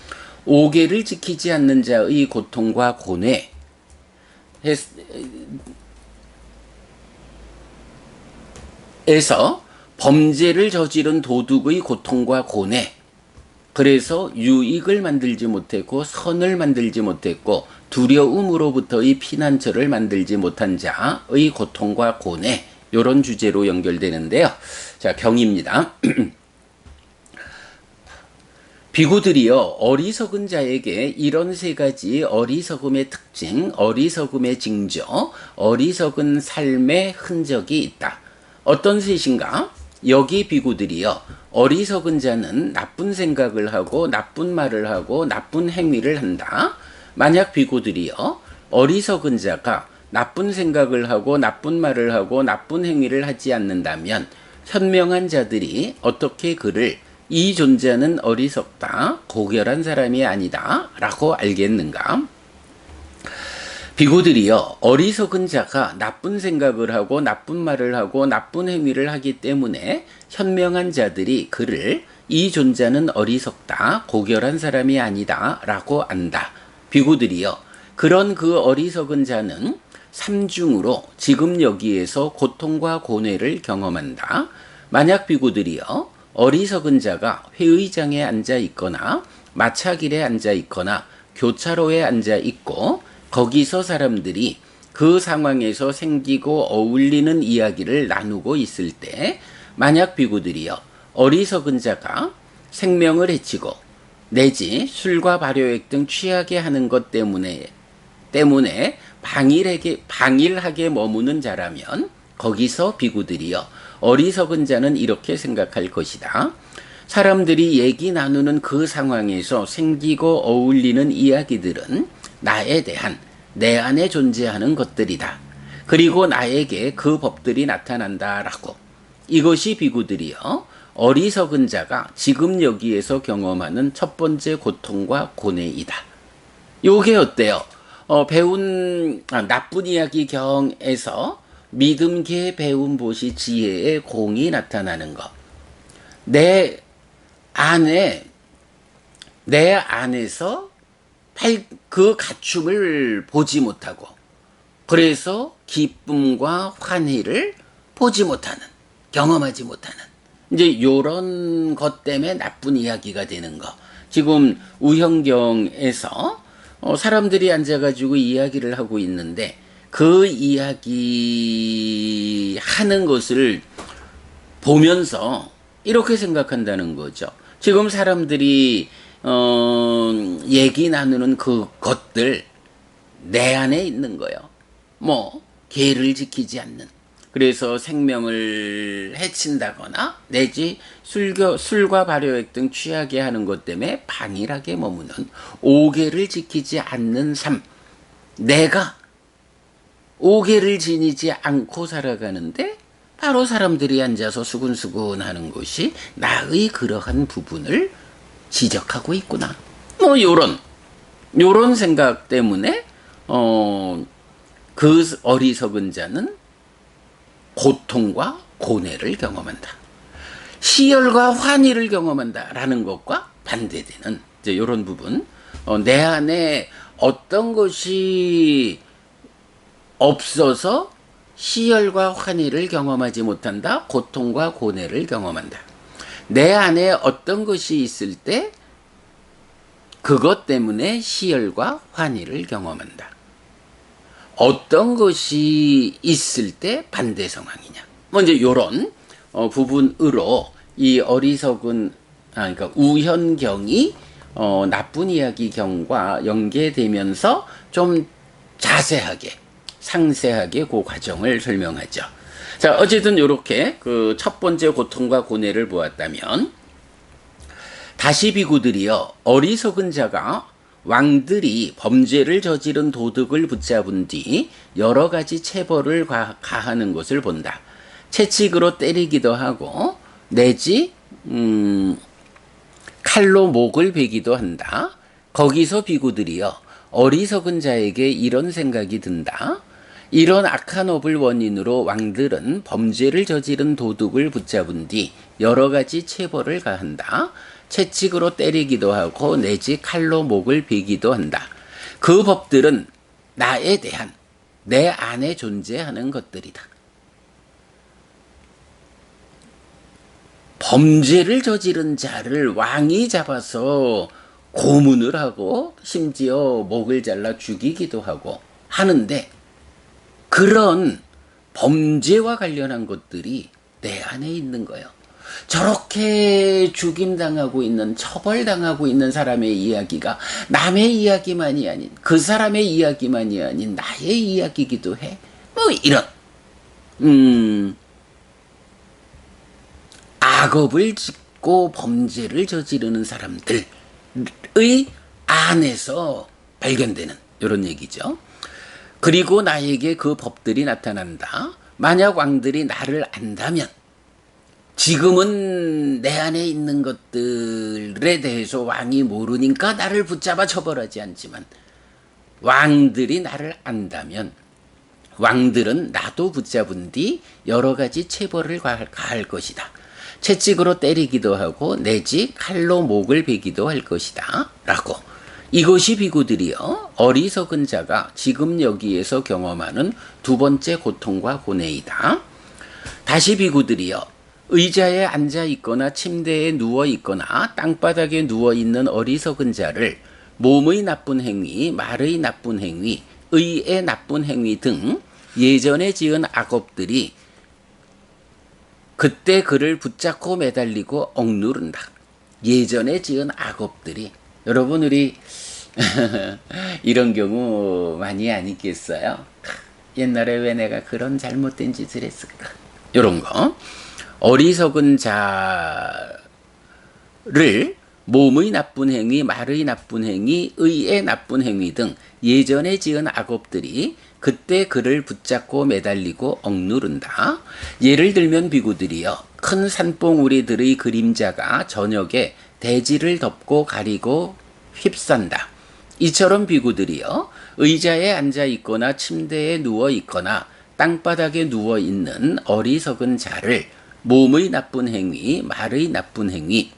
Speaker 1: 오계를 지키지 않는 자의 고통과 고뇌, 에서 범죄를 저지른 도둑의 고통과 고뇌, 그래서 유익을 만들지 못했고 선을 만들지 못했고 두려움으로부터의 피난처를 만들지 못한 자의 고통과 고뇌, 이런 주제로 연결되는데요. 자, 경입니다. 비구들이여 어리석은 자에게 이런 세 가지 어리석음의 특징, 어리석음의 징조, 어리석은 삶의 흔적이 있다. 어떤 셋인가? 여기 비구들이여 어리석은 자는 나쁜 생각을 하고 나쁜 말을 하고 나쁜 행위를 한다. 만약 비구들이여 어리석은 자가 나쁜 생각을 하고 나쁜 말을 하고 나쁜 행위를 하지 않는다면 현명한 자들이 어떻게 그를 이 존재는 어리석다, 고결한 사람이 아니다 라고 알겠는가? 비구들이여 어리석은 자가 나쁜 생각을 하고 나쁜 말을 하고 나쁜 행위를 하기 때문에 현명한 자들이 그를 이 존재는 어리석다, 고결한 사람이 아니다 라고 안다. 비구들이여 그런 그 어리석은 자는 삼중으로 지금 여기에서 고통과 고뇌를 경험한다. 만약 비구들이여 어리석은 자가 회의장에 앉아 있거나 마차길에 앉아 있거나 교차로에 앉아 있고 거기서 사람들이 그 상황에서 생기고 어울리는 이야기를 나누고 있을 때 만약 비구들이여 어리석은 자가 생명을 해치고 내지 술과 발효액 등 취하게 하는 것 때문에 방일하게 머무는 자라면 거기서 비구들이여 어리석은 자는 이렇게 생각할 것이다. 사람들이 얘기 나누는 그 상황에서 생기고 어울리는 이야기들은 나에 대한 내 안에 존재하는 것들이다. 그리고 나에게 그 법들이 나타난다라고. 이것이 비구들이여 어리석은 자가 지금 여기에서 경험하는 첫 번째 고통과 고뇌이다. 요게 어때요? 나쁜 이야기 경에서 믿음계 배운 보시 지혜의 공이 나타나는 것. 내 안에서 그 갖춤을 보지 못하고, 그래서 기쁨과 환희를 보지 못하는, 경험하지 못하는, 이제 요런 것 때문에 나쁜 이야기가 되는 거. 지금 우현경에서 사람들이 앉아가지고 이야기를 하고 있는데 그 이야기 하는 것을 보면서 이렇게 생각한다는 거죠. 지금 사람들이 얘기 나누는 그 것들 내 안에 있는 거예요. 계를 지키지 않는, 그래서 생명을 해친다거나 내지 술과 발효액 등 취하게 하는 것 때문에 방일하게 머무는 오계를 지키지 않는 삶. 내가 오계를 지니지 않고 살아가는데 바로 사람들이 앉아서 수근수근 하는 것이 나의 그러한 부분을 지적하고 있구나. 요런 생각 때문에 그 어리석은 자는 고통과 고뇌를 경험한다. 시열과 환희를 경험한다라는 것과 반대되는 이제 이런 부분. 내 안에 어떤 것이 없어서 시열과 환희를 경험하지 못한다. 고통과 고뇌를 경험한다. 내 안에 어떤 것이 있을 때 그것 때문에 시열과 환희를 경험한다. 어떤 것이 있을 때 반대 상황이냐. 이제 요런 부분으로 이 어리석은 그러니까 우현경이 나쁜 이야기 경과 연계되면서 좀 자세하게 상세하게 그 과정을 설명하죠. 자, 어쨌든 요렇게 그 첫 번째 고통과 고뇌를 보았다면 다시 비구들이여 어리석은 자가 왕들이 범죄를 저지른 도둑을 붙잡은 뒤 여러 가지 체벌을 가하는 것을 본다. 채찍으로 때리기도 하고 내지 칼로 목을 베기도 한다. 거기서 비구들이여 어리석은 자에게 이런 생각이 든다. 이런 악한 업을 원인으로 왕들은 범죄를 저지른 도둑을 붙잡은 뒤 여러 가지 체벌을 가한다. 채찍으로 때리기도 하고 내지 칼로 목을 베기도 한다. 그 법들은 나에 대한 내 안에 존재하는 것들이다. 범죄를 저지른 자를 왕이 잡아서 고문을 하고 심지어 목을 잘라 죽이기도 하고 하는데 그런 범죄와 관련한 것들이 내 안에 있는 거예요. 저렇게 죽임당하고 있는, 처벌당하고 있는 사람의 이야기가 남의 이야기만이 아닌, 그 사람의 이야기만이 아닌 나의 이야기이기도 해. 뭐 이런 악업을 짓고 범죄를 저지르는 사람들의 안에서 발견되는 이런 얘기죠. 그리고 나에게 그 법들이 나타난다. 만약 왕들이 나를 안다면 지금은 내 안에 있는 것들에 대해서 왕이 모르니까 나를 붙잡아 처벌하지 않지만 왕들이 나를 안다면 왕들은 나도 붙잡은 뒤 여러 가지 체벌을 가할 것이다. 채찍으로 때리기도 하고 내지 칼로 목을 베기도 할 것이다. 라고. 이것이 비구들이여 어리석은 자가 지금 여기에서 경험하는 두 번째 고통과 고뇌이다. 다시 비구들이여 의자에 앉아 있거나 침대에 누워 있거나 땅바닥에 누워 있는 어리석은 자를 몸의 나쁜 행위, 말의 나쁜 행위, 의의 나쁜 행위 등 예전에 지은 악업들이 그때 그를 붙잡고 매달리고 억누른다. 예전에 지은 악업들이. 여러분 우리 이런 경우 많이 안 있겠어요? 옛날에 왜 내가 그런 잘못된 짓을 했을까? 이런 거. 어리석은 자를 몸의 나쁜 행위, 말의 나쁜 행위, 의의 나쁜 행위 등 예전에 지은 악업들이 그때 그를 붙잡고 매달리고 억누른다. 예를 들면 비구들이여 큰 산봉우리들의 그림자가 저녁에 대지를 덮고 가리고 휩싼다. 이처럼 비구들이여 의자에 앉아 있거나 침대에 누워 있거나 땅바닥에 누워 있는 어리석은 자를 몸의 나쁜 행위, 말의 나쁜 행위,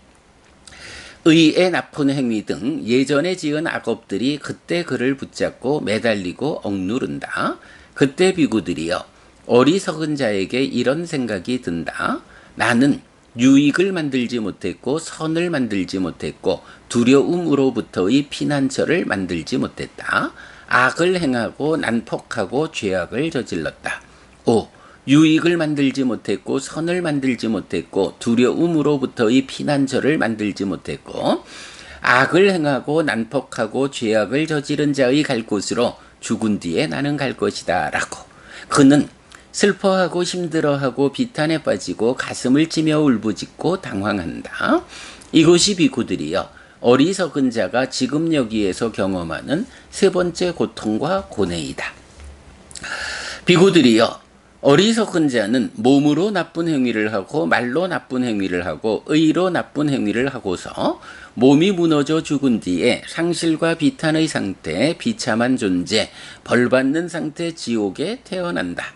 Speaker 1: 의의 나쁜 행위 등 예전에 지은 악업들이 그때 그를 붙잡고 매달리고 억누른다. 그때 비구들이여 어리석은 자에게 이런 생각이 든다. 나는 유익을 만들지 못했고 선을 만들지 못했고 두려움으로부터의 피난처를 만들지 못했다. 악을 행하고 난폭하고 죄악을 저질렀다. 5. 유익을 만들지 못했고 선을 만들지 못했고 두려움으로부터의 피난처를 만들지 못했고 악을 행하고 난폭하고 죄악을 저지른 자의 갈 곳으로 죽은 뒤에 나는 갈 것이다 라고. 그는 슬퍼하고 힘들어하고 비탄에 빠지고 가슴을 찌며 울부짖고 당황한다. 이것이 비구들이여 어리석은 자가 지금 여기에서 경험하는 세 번째 고통과 고뇌이다. 비구들이여 어리석은 자는 몸으로 나쁜 행위를 하고 말로 나쁜 행위를 하고 의로 나쁜 행위를 하고서 몸이 무너져 죽은 뒤에 상실과 비탄의 상태, 비참한 존재, 벌받는 상태 지옥에 태어난다.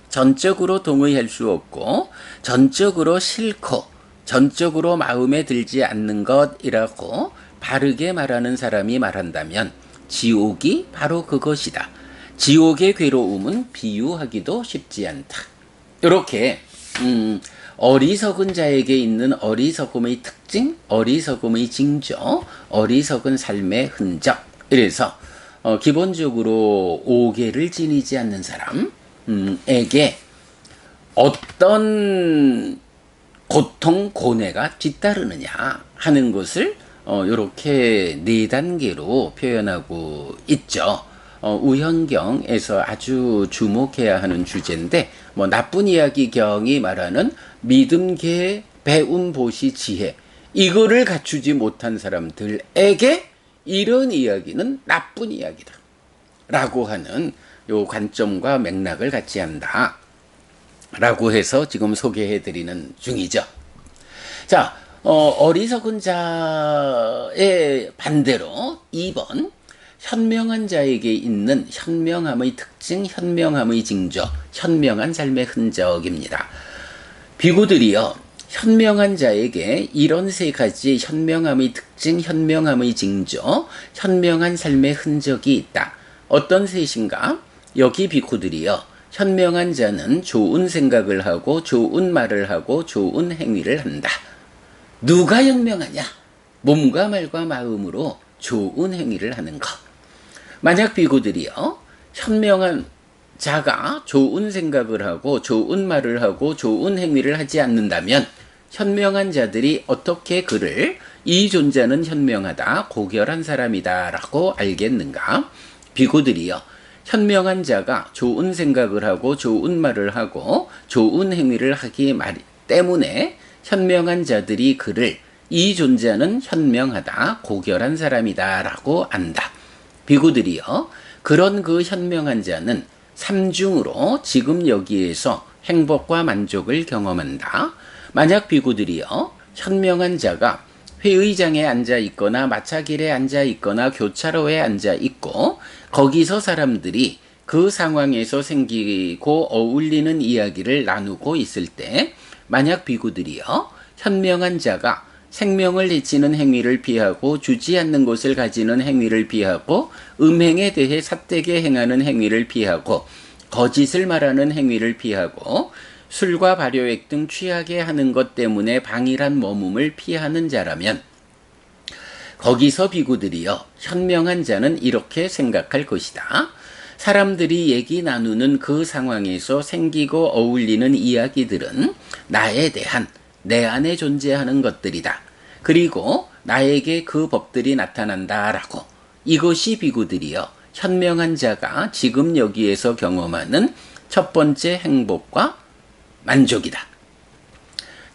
Speaker 1: 전적으로 동의할 수 없고 전적으로 싫고 전적으로 마음에 들지 않는 것이라고 바르게 말하는 사람이 말한다면 지옥이 바로 그것이다. 지옥의 괴로움은 비유하기도 쉽지 않다. 이렇게 어리석은 자에게 있는 어리석음의 특징, 어리석음의 징조, 어리석은 삶의 흔적. 이래서 기본적으로 오개를 지니지 않는 사람에게 어떤 고통, 고뇌가 뒤따르느냐 하는 것을 이렇게 네 단계로 표현하고 있죠. 우현경에서 아주 주목해야 하는 주제인데 나쁜 이야기 경이 말하는 믿음계 배움 보시 지혜 이거를 갖추지 못한 사람들에게 이런 이야기는 나쁜 이야기다 라고 하는 요 관점과 맥락을 같이 한다 라고 해서 지금 소개해 드리는 중이죠. 자, 어리석은 자의 반대로 2번 현명한 자에게 있는 현명함의 특징, 현명함의 징조, 현명한 삶의 흔적입니다. 비구들이여 현명한 자에게 이런 세 가지 현명함의 특징, 현명함의 징조, 현명한 삶의 흔적이 있다. 어떤 셋인가? 여기 비구들이요. 현명한 자는 좋은 생각을 하고 좋은 말을 하고 좋은 행위를 한다. 누가 현명하냐? 몸과 말과 마음으로 좋은 행위를 하는 것. 만약 비구들이요. 현명한 자가 좋은 생각을 하고 좋은 말을 하고 좋은 행위를 하지 않는다면 현명한 자들이 어떻게 그를 이 존재는 현명하다, 고결한 사람이다 라고 알겠는가? 비구들이요. 현명한 자가 좋은 생각을 하고 좋은 말을 하고 좋은 행위를 하기 때문에 현명한 자들이 그를 이 존재는 현명하다, 고결한 사람이다 라고 안다. 비구들이요. 그런 그 현명한 자는 삼중으로 지금 여기에서 행복과 만족을 경험한다. 만약 비구들이요. 현명한 자가 회의장에 앉아 있거나 마차길에 앉아 있거나 교차로에 앉아 있고 거기서 사람들이 그 상황에서 생기고 어울리는 이야기를 나누고 있을 때 만약 비구들이요. 현명한 자가 생명을 해치는 행위를 피하고 주지 않는 것을 가지는 행위를 피하고 음행에 대해 삿되게 행하는 행위를 피하고 거짓을 말하는 행위를 피하고 술과 발효액 등 취하게 하는 것 때문에 방일한 머뭅을 피하는 자라면 거기서 비구들이여 현명한 자는 이렇게 생각할 것이다. 사람들이 얘기 나누는 그 상황에서 생기고 어울리는 이야기들은 나에 대한 내 안에 존재하는 것들이다. 그리고 나에게 그 법들이 나타난다라고. 이것이 비구들이여 현명한 자가 지금 여기에서 경험하는 첫 번째 행복과 만족이다.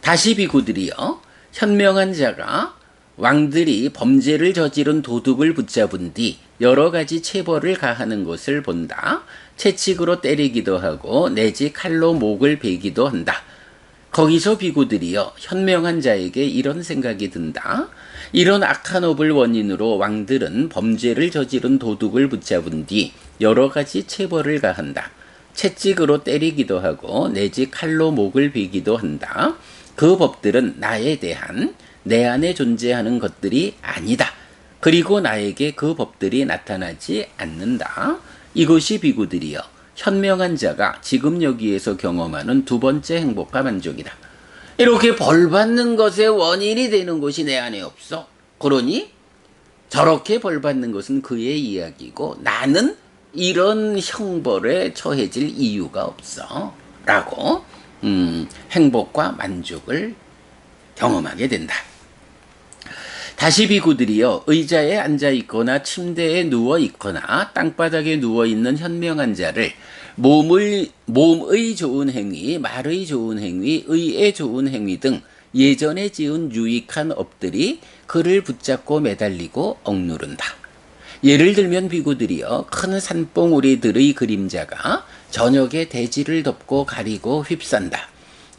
Speaker 1: 다시 비구들이여 현명한 자가 왕들이 범죄를 저지른 도둑을 붙잡은 뒤 여러 가지 체벌을 가하는 것을 본다. 채찍으로 때리기도 하고 내지 칼로 목을 베기도 한다. 거기서 비구들이여 현명한 자에게 이런 생각이 든다. 이런 악한 업을 원인으로 왕들은 범죄를 저지른 도둑을 붙잡은 뒤 여러 가지 체벌을 가한다. 채찍으로 때리기도 하고 내지 칼로 목을 베기도 한다. 그 법들은 나에 대한 내 안에 존재하는 것들이 아니다. 그리고 나에게 그 법들이 나타나지 않는다. 이것이 비구들이여 현명한 자가 지금 여기에서 경험하는 두 번째 행복과 만족이다. 이렇게 벌받는 것의 원인이 되는 것이 내 안에 없어. 그러니 저렇게 벌받는 것은 그의 이야기고 나는 이런 형벌에 처해질 이유가 없어. 라고 행복과 만족을 경험하게 된다. 다시 비구들이여 의자에 앉아있거나 침대에 누워있거나 땅바닥에 누워있는 현명한 자를 몸의 좋은 행위, 말의 좋은 행위, 의의 좋은 행위 등 예전에 지은 유익한 업들이 그를 붙잡고 매달리고 억누른다. 예를 들면 비구들이여 큰 산봉우리들의 그림자가 저녁에 대지를 덮고 가리고 휩싼다.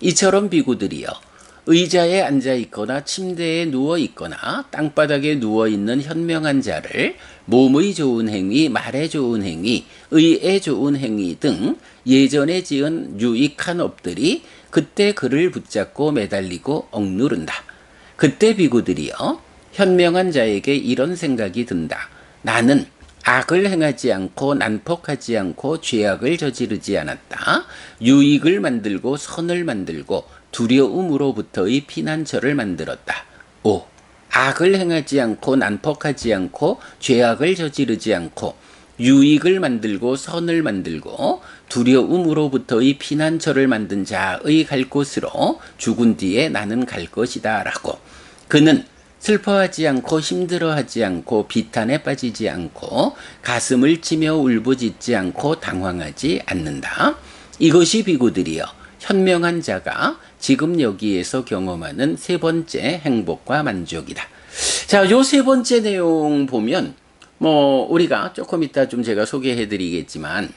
Speaker 1: 이처럼 비구들이여 의자에 앉아있거나 침대에 누워있거나 땅바닥에 누워있는 현명한 자를 몸의 좋은 행위, 말의 좋은 행위, 의의 좋은 행위 등 예전에 지은 유익한 업들이 그때 그를 붙잡고 매달리고 억누른다. 그때 비구들이여 현명한 자에게 이런 생각이 든다. 나는 악을 행하지 않고 난폭하지 않고 죄악을 저지르지 않았다. 유익을 만들고 선을 만들고 두려움으로부터의 피난처를 만들었다. 5. 악을 행하지 않고 난폭하지 않고 죄악을 저지르지 않고 유익을 만들고 선을 만들고 두려움으로부터의 피난처를 만든 자의 갈 곳으로 죽은 뒤에 나는 갈 것이다 라고. 그는 슬퍼하지 않고 힘들어하지 않고 비탄에 빠지지 않고 가슴을 치며 울부짖지 않고 당황하지 않는다. 이것이 비구들이여 현명한 자가 지금 여기에서 경험하는 세 번째 행복과 만족이다. 자, 요 세 번째 내용 보면 우리가 조금 이따 좀 제가 소개해 드리겠지만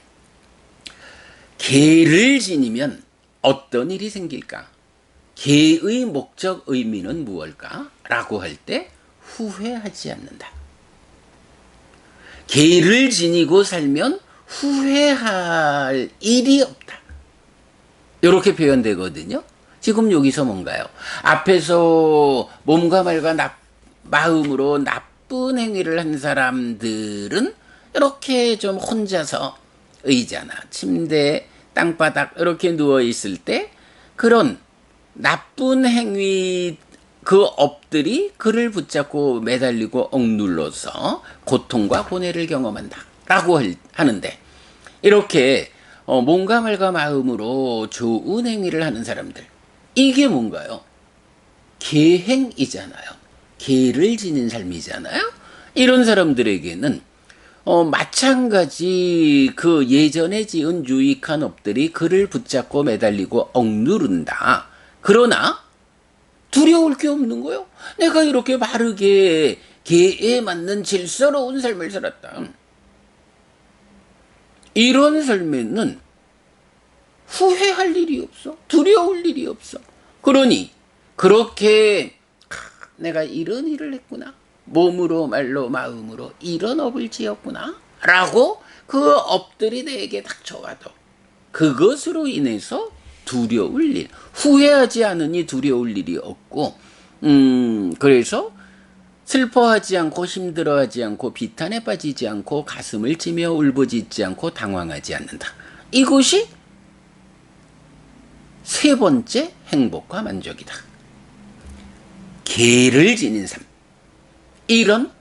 Speaker 1: 개를 지니면 어떤 일이 생길까? 개의 목적 의미는 무엇일까? 라고 할 때 후회하지 않는다. 개를 지니고 살면 후회할 일이 없다. 이렇게 표현되거든요. 지금 여기서 뭔가요? 앞에서 몸과 말과 마음으로 나쁜 행위를 한 사람들은 이렇게 좀 혼자서 의자나 침대, 땅바닥 이렇게 누워 있을 때 그런 나쁜 행위 그 업들이 그를 붙잡고 매달리고 억눌러서 고통과 고뇌를 경험한다 라고 하는데, 이렇게 몸과 말과 마음으로 좋은 행위를 하는 사람들, 이게 뭔가요? 계행이잖아요. 계를 지닌 삶이잖아요. 이런 사람들에게는 마찬가지 그 예전에 지은 유익한 업들이 그를 붙잡고 매달리고 억누른다. 그러나 두려울 게 없는 거요. 내가 이렇게 바르게 계에 맞는 질서로운 삶을 살았다. 이런 삶에는 후회할 일이 없어. 두려울 일이 없어. 그러니 그렇게 내가 이런 일을 했구나. 몸으로 말로 마음으로 이런 업을 지었구나. 라고 그 업들이 내게 닥쳐와도 그것으로 인해서 두려울 일, 후회하지 않으니 두려울 일이 없고, 그래서 슬퍼하지 않고 힘들어하지 않고 비탄에 빠지지 않고 가슴을 치며 울부짖지 않고 당황하지 않는다. 이것이 세 번째 행복과 만족이다. 계를 지닌 삶. 이런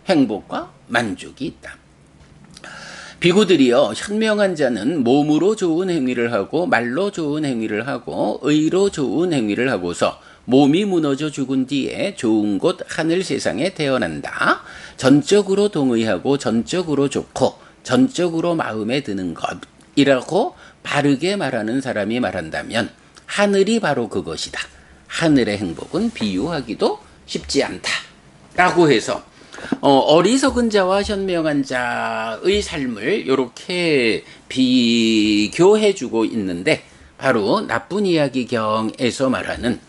Speaker 1: 행복과 만족이 있다. 비구들이여, 현명한 자는 몸으로 좋은 행위를 하고 말로 좋은 행위를 하고 의로 좋은 행위를 하고서 몸이 무너져 죽은 뒤에 좋은 곳 하늘 세상에 태어난다. 전적으로 동의하고 전적으로 좋고 전적으로 마음에 드는 것이라고 바르게 말하는 사람이 말한다면 하늘이 바로 그것이다. 하늘의 행복은 비유하기도 쉽지 않다. 라고 해서 어리석은 자와 현명한 자의 삶을 이렇게 비교해주고 있는데, 바로 나쁜 이야기 경에서 말하는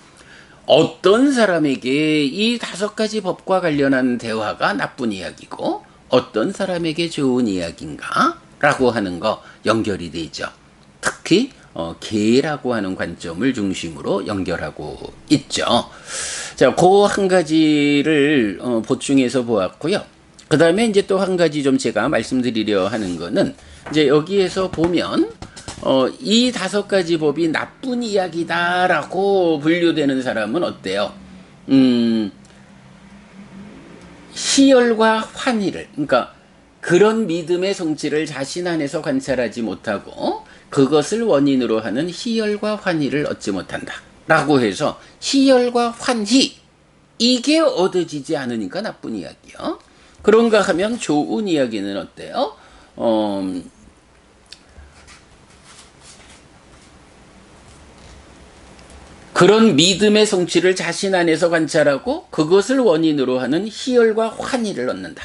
Speaker 1: 어떤 사람에게 이 5가지 법과 관련한 대화가 나쁜 이야기고 어떤 사람에게 좋은 이야기인가 라고 하는 거 연결이 되죠. 특히 계라고 하는 관점을 중심으로 연결하고 있죠. 자, 그 한 가지를 보충해서 보았고요. 그 다음에 이제 또 한 가지 좀 제가 말씀드리려 하는 거는, 이제 여기에서 보면 이 5가지 법이 나쁜 이야기다라고 분류되는 사람은 어때요? 희열과 환희를, 그러니까 그런 믿음의 성취를 자신 안에서 관찰하지 못하고 그것을 원인으로 하는 희열과 환희를 얻지 못한다 라고 해서 희열과 환희, 이게 얻어지지 않으니까 나쁜 이야기요. 그런가 하면 좋은 이야기는 어때요? 그런 믿음의 성취를 자신 안에서 관찰하고 그것을 원인으로 하는 희열과 환희를 얻는다.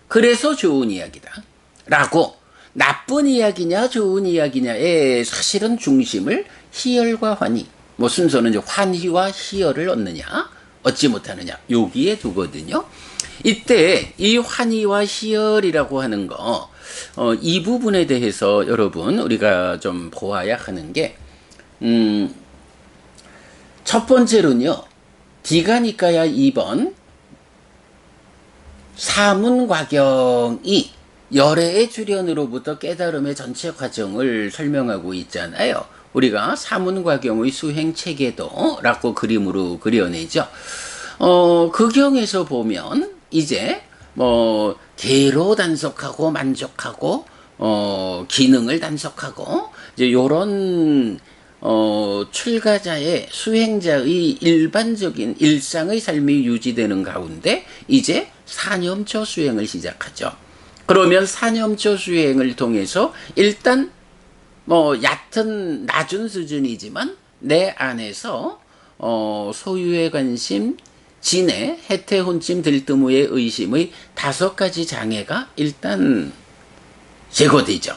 Speaker 1: 그래서 좋은 이야기다 라고, 나쁜 이야기냐 좋은 이야기냐의 사실은 중심을 희열과 환희, 뭐 순서는 이제 환희와 희열을 얻느냐 얻지 못하느냐 여기에 두거든요. 이때 이 환희와 희열이라고 하는 거, 이 부분에 대해서 여러분 우리가 좀 보아야 하는 게, 첫 번째로는요, 디가니까야 2번 사문과경이 열애의 출현으로부터 깨달음의 전체 과정을 설명하고 있잖아요. 우리가 사문과경의 수행 체계도라고 그림으로 그려내죠. 그 경에서 보면 이제 뭐 계로 단속하고 만족하고 기능을 단속하고 이제 요런 출가자의 수행자의 일반적인 일상의 삶이 유지되는 가운데 이제 사념처 수행을 시작하죠. 그러면 사념처 수행을 통해서 일단 뭐 얕은 낮은 수준이지만 내 안에서 소유의 관심, 진해, 해태, 혼침, 들뜨무의 의심의 5가지 장애가 일단 제거되죠.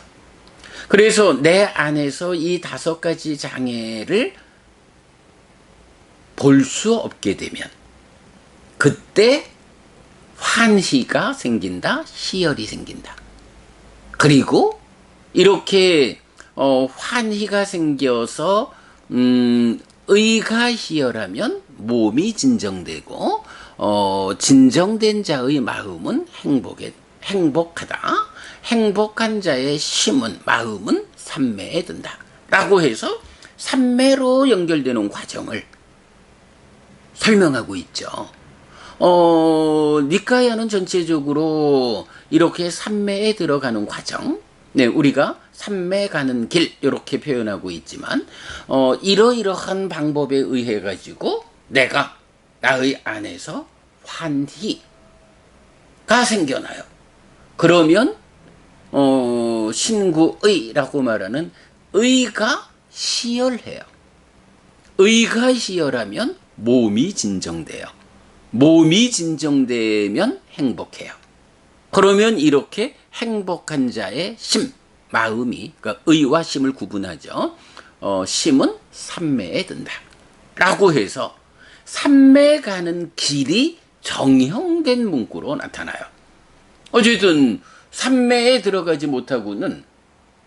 Speaker 1: 그래서 내 안에서 이 5가지 장애를 볼 수 없게 되면 그때 환희가 생긴다, 희열이 생긴다. 그리고 이렇게 환희가 생겨서 의가 희열하면 몸이 진정되고 진정된 자의 마음은 행복하다. 행복한 자의 심은 마음은 삼매에 든다. 라고 해서 삼매로 연결되는 과정을 설명하고 있죠. 니까야는 전체적으로 이렇게 삼매에 들어가는 과정, 네, 우리가 삼매 가는 길 이렇게 표현하고 있지만 이러이러한 방법에 의해 가지고 내가 나의 안에서 환희가 생겨나요. 그러면 신구의라고 말하는 의가 희열해요. 의가 희열하면 몸이 진정돼요. 몸이 진정되면 행복해요. 그러면 이렇게 행복한 자의 심, 마음이, 그러니까 의와 심을 구분하죠. 심은 삼매에 든다. 라고 해서 삼매 가는 길이 정형된 문구로 나타나요. 어쨌든 삼매에 들어가지 못하고는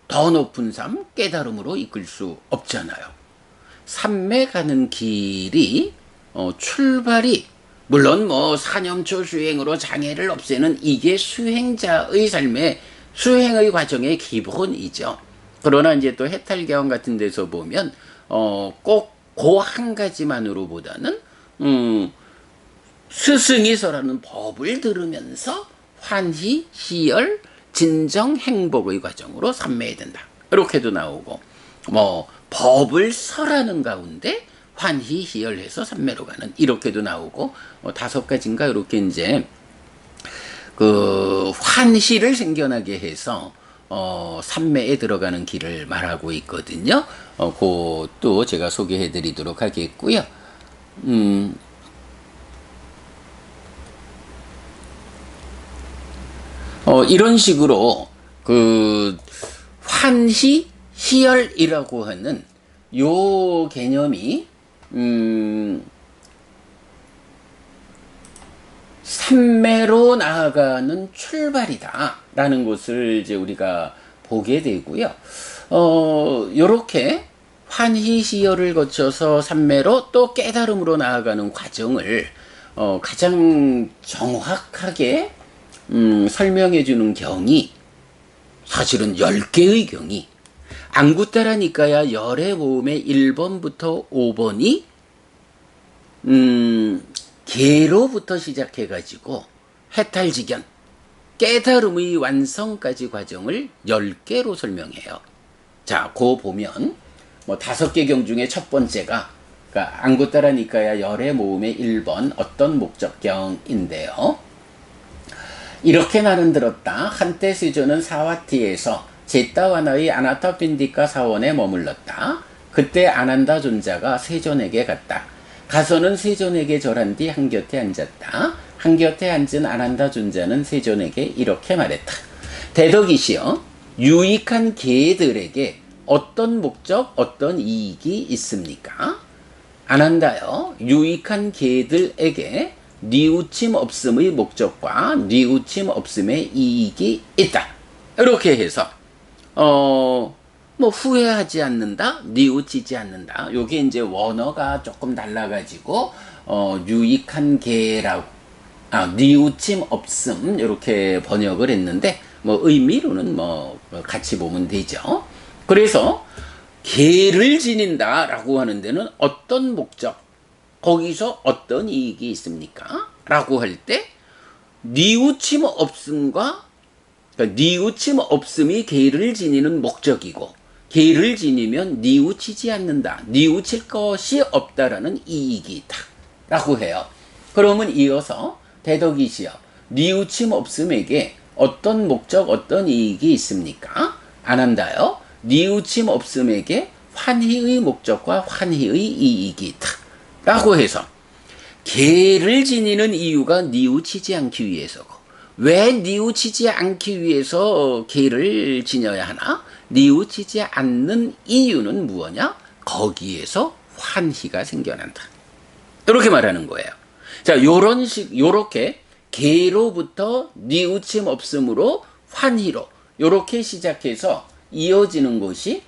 Speaker 1: 더 높은 삶, 깨달음으로 이끌 수 없잖아요. 삼매 가는 길이 출발이 물론 사념초 수행으로 장애를 없애는 이게 수행자의 삶의 수행의 과정의 기본이죠. 그러나 이제 또 해탈교원 같은 데서 보면 꼭 그 한 가지만으로보다는 스승이서라는 법을 들으면서 환희, 희열, 진정, 행복의 과정으로 삼매에 든다. 이렇게도 나오고 법을 설하는 가운데 환희, 희열해서 삼매로 가는 이렇게도 나오고 5가지인가 이렇게 이제 그 환희를 생겨나게 해서 삼매에 들어가는 길을 말하고 있거든요. 그것도 제가 소개해 드리도록 하겠고요. 이런 식으로 그 환희, 희열이라고 하는 요 개념이 삼매로 나아가는 출발이다라는 것을 이제 우리가 보게 되고요. 요렇게 환희, 희열을 거쳐서 삼매로 또 깨달음으로 나아가는 과정을 가장 정확하게 설명해 주는 경이 사실은 10개의 경이 안구따라니까야 열의 모음의 1번부터 5번이 개로부터 시작해가지고 해탈지견 깨달음의 완성까지 과정을 10개로 설명해요. 자, 그 보면 5개 경 중에 첫 번째가 그러니까 안구따라니까야 열의 모음의 1번 어떤 목적경인데요. 이렇게 나는 들었다. 한때 세조는 사와티에서 제따와나의 아나타핀디카 사원에 머물렀다. 그때 아난다 존자가 세존에게 갔다. 가서는 세존에게 절한 뒤 한곁에 앉았다. 한곁에 앉은 아난다 존자는 세존에게 이렇게 말했다. 대덕이시여, 유익한 개들에게 어떤 목적, 어떤 이익이 있습니까? 아난다여, 유익한 개들에게 뉘우침 없음의 목적과 뉘우침 없음의 이익이 있다. 이렇게 해서 후회하지 않는다, 뉘우치지 않는다. 요게 이제 원어가 조금 달라가지고 유익한 개라고 뉘우침 없음 이렇게 번역을 했는데 의미로는 같이 보면 되죠. 그래서 개를 지닌다라고 하는 데는 어떤 목적, 거기서 어떤 이익이 있습니까? 라고 할 때 뉘우침 없음과 그러니까 뉘우침 없음이 개를 지니는 목적이고 개를 지니면 뉘우치지 않는다. 뉘우칠 것이 없다라는 이익이 있다. 라고 해요. 그러면 이어서 대덕이시여, 뉘우침 없음에게 어떤 목적, 어떤 이익이 있습니까? 아난다여, 뉘우침 없음에게 환희의 목적과 환희의 이익이 있다. 라고 해서 개를 지니는 이유가 뉘우치지 않기 위해서고 왜 뉘우치지 않기 위해서 개를 지녀야 하나? 뉘우치지 않는 이유는 무엇이냐? 거기에서 환희가 생겨난다. 이렇게 말하는 거예요. 자, 요렇게 개로부터 뉘우침 없음으로 환희로 요렇게 시작해서 이어지는 것이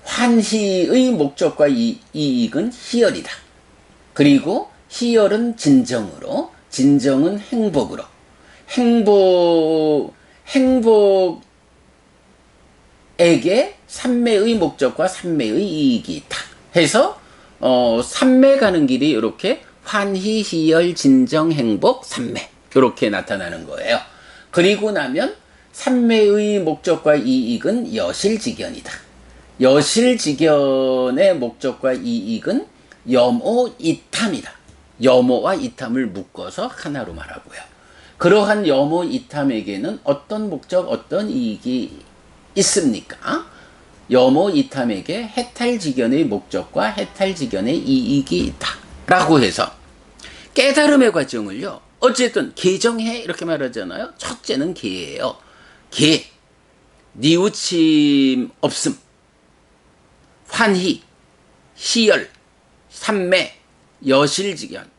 Speaker 1: 환희의 목적과 이익은 희열이다. 그리고 희열은 진정으로, 진정은 행복으로, 행복에게 삼매의 목적과 삼매의 이익이 있다. 해서 삼매 가는 길이 이렇게 환희, 희열, 진정, 행복, 삼매 이렇게 나타나는 거예요. 그리고 나면 삼매의 목적과 이익은 여실직연이다. 여실직연의 목적과 이익은 염오이탐이다. 염오와 이탐을 묶어서 하나로 말하고요. 그러한 염오이탐에게는 어떤 목적, 어떤 이익이 있습니까? 염오이탐에게 해탈직연의 목적과 해탈직연의 이익이 있다. 라고 해서 깨달음의 과정을요. 어쨌든 개정해 이렇게 말하잖아요. 첫째는 개예요. 개, 뉘우침 없음, 환희, 희열, 삼매, 여실직연.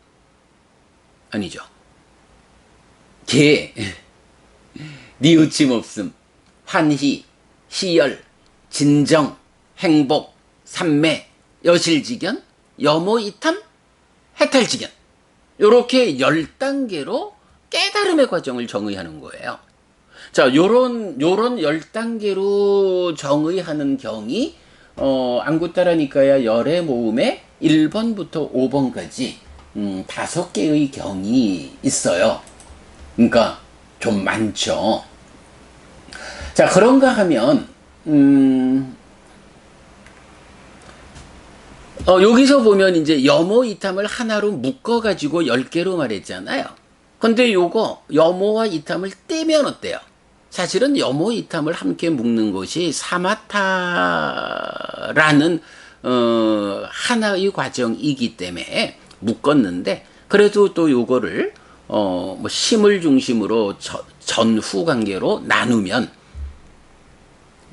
Speaker 1: 아니죠. 개, 뉘우침 없음, 환희, 희열, 진정, 행복, 삼매, 여실직연, 염오이탐, 해탈직연. 요렇게 10단계로 깨달음의 과정을 정의하는 거예요. 자, 요런 10단계로 정의하는 경이 안구따라니까야 열의 모음에 1번부터 5번까지 5개의 경이 있어요. 그러니까 좀 많죠. 자, 그런가 하면 여기서 보면 이제 염오이탐을 하나로 묶어가지고 10개로 말했잖아요. 근데 요거 염오와 이탐을 떼면 어때요? 사실은 염오이탐을 함께 묶는 것이 사마타라는 하나의 과정이기 때문에 묶었는데, 그래도 또 요거를 뭐 심을 중심으로 전후 관계로 나누면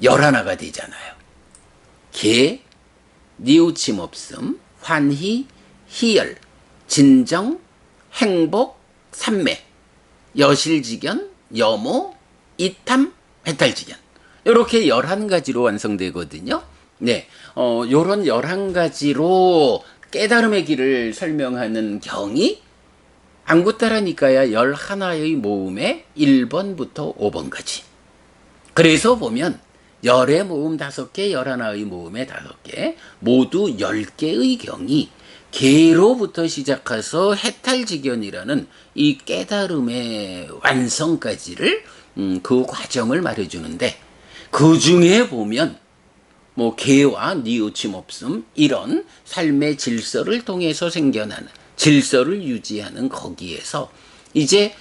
Speaker 1: 11가 되잖아요. 개, 뉘우침 없음, 환희, 희열, 진정, 행복, 삼매, 여실직연, 염오, 이탐, 해탈직연. 이렇게 11가지로 완성되거든요. 네, 요런 11가지로 깨달음의 길을 설명하는 경이 안구따라니까야 11의 모음에 1번부터 5번까지. 그래서 보면 열의 모음 5개, 11의 모음에 5개, 모두 10개의 경이 개로부터 시작해서 해탈직연이라는 이 깨달음의 완성까지를 그 과정을 말해주는데, 그 중에 보면 뭐 개와 뉘우침 없음 이런 삶의 질서를 통해서 생겨나는, 질서를 유지하는 거기에서 이제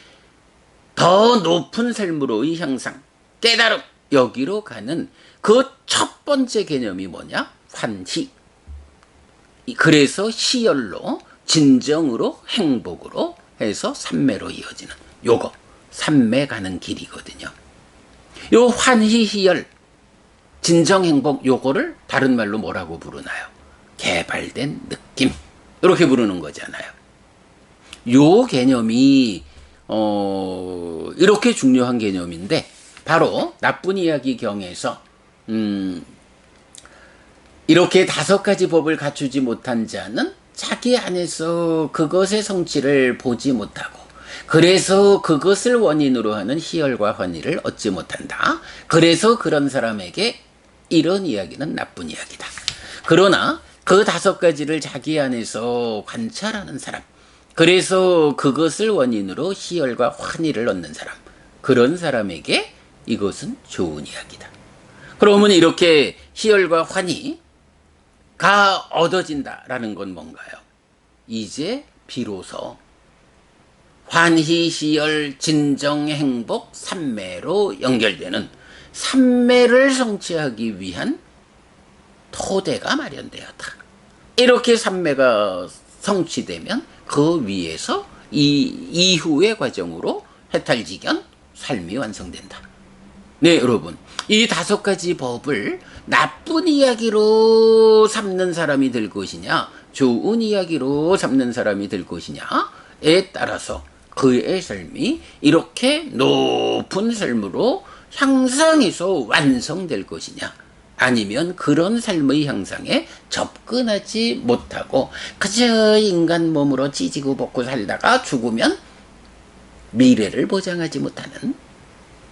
Speaker 1: 더 높은 삶으로의 향상, 깨달음, 여기로 가는 그 첫 번째 개념이 뭐냐? 환희. 그래서 희열로, 진정으로, 행복으로 해서 삼매로 이어지는 요거 삼매 가는 길이거든요. 요 환희, 희열, 진정, 행복, 요거를 다른 말로 뭐라고 부르나요? 개발된 느낌, 이렇게 부르는 거잖아요. 요 개념이 이렇게 중요한 개념인데, 바로 나쁜 이야기 경에서 이렇게 5가지 법을 갖추지 못한 자는 자기 안에서 그것의 성취를 보지 못하고, 그래서 그것을 원인으로 하는 희열과 환희를 얻지 못한다. 그래서 그런 사람에게 이런 이야기는 나쁜 이야기다. 그러나 그 5가지를 자기 안에서 관찰하는 사람, 그래서 그것을 원인으로 희열과 환희를 얻는 사람, 그런 사람에게 이것은 좋은 이야기다. 그러면 이렇게 희열과 환희가 얻어진다라는 건 뭔가요? 이제 비로소 환희, 희열, 진정, 행복, 삼매로 연결되는 삼매를 성취하기 위한 토대가 마련되었다. 이렇게 삼매가 성취되면 그 위에서 이후의 과정으로 해탈직연, 삶이 완성된다. 네, 여러분. 이 5가지 법을 나쁜 이야기로 삼는 사람이 될 것이냐, 좋은 이야기로 삼는 사람이 될 것이냐에 따라서 그의 삶이 이렇게 높은 삶으로 향상해서 완성될 것이냐, 아니면 그런 삶의 형상에 접근하지 못하고 그저 인간 몸으로 찌지고 볶고 살다가 죽으면 미래를 보장하지 못하는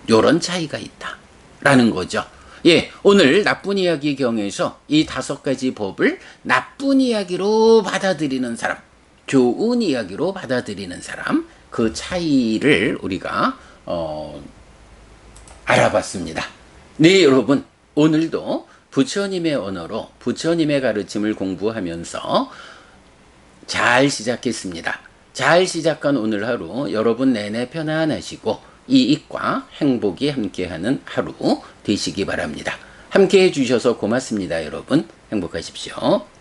Speaker 1: 요런 차이가 있다라는 거죠. 예, 오늘 나쁜 이야기 경에서 이 5가지 법을 나쁜 이야기로 받아들이는 사람, 좋은 이야기로 받아들이는 사람, 그 차이를 우리가 알아봤습니다. 네, 여러분, 오늘도 부처님의 언어로 부처님의 가르침을 공부하면서 잘 시작했습니다. 잘 시작한 오늘 하루 여러분 내내 편안하시고 이익과 행복이 함께하는 하루 되시기 바랍니다. 함께해 주셔서 고맙습니다. 여러분 행복하십시오.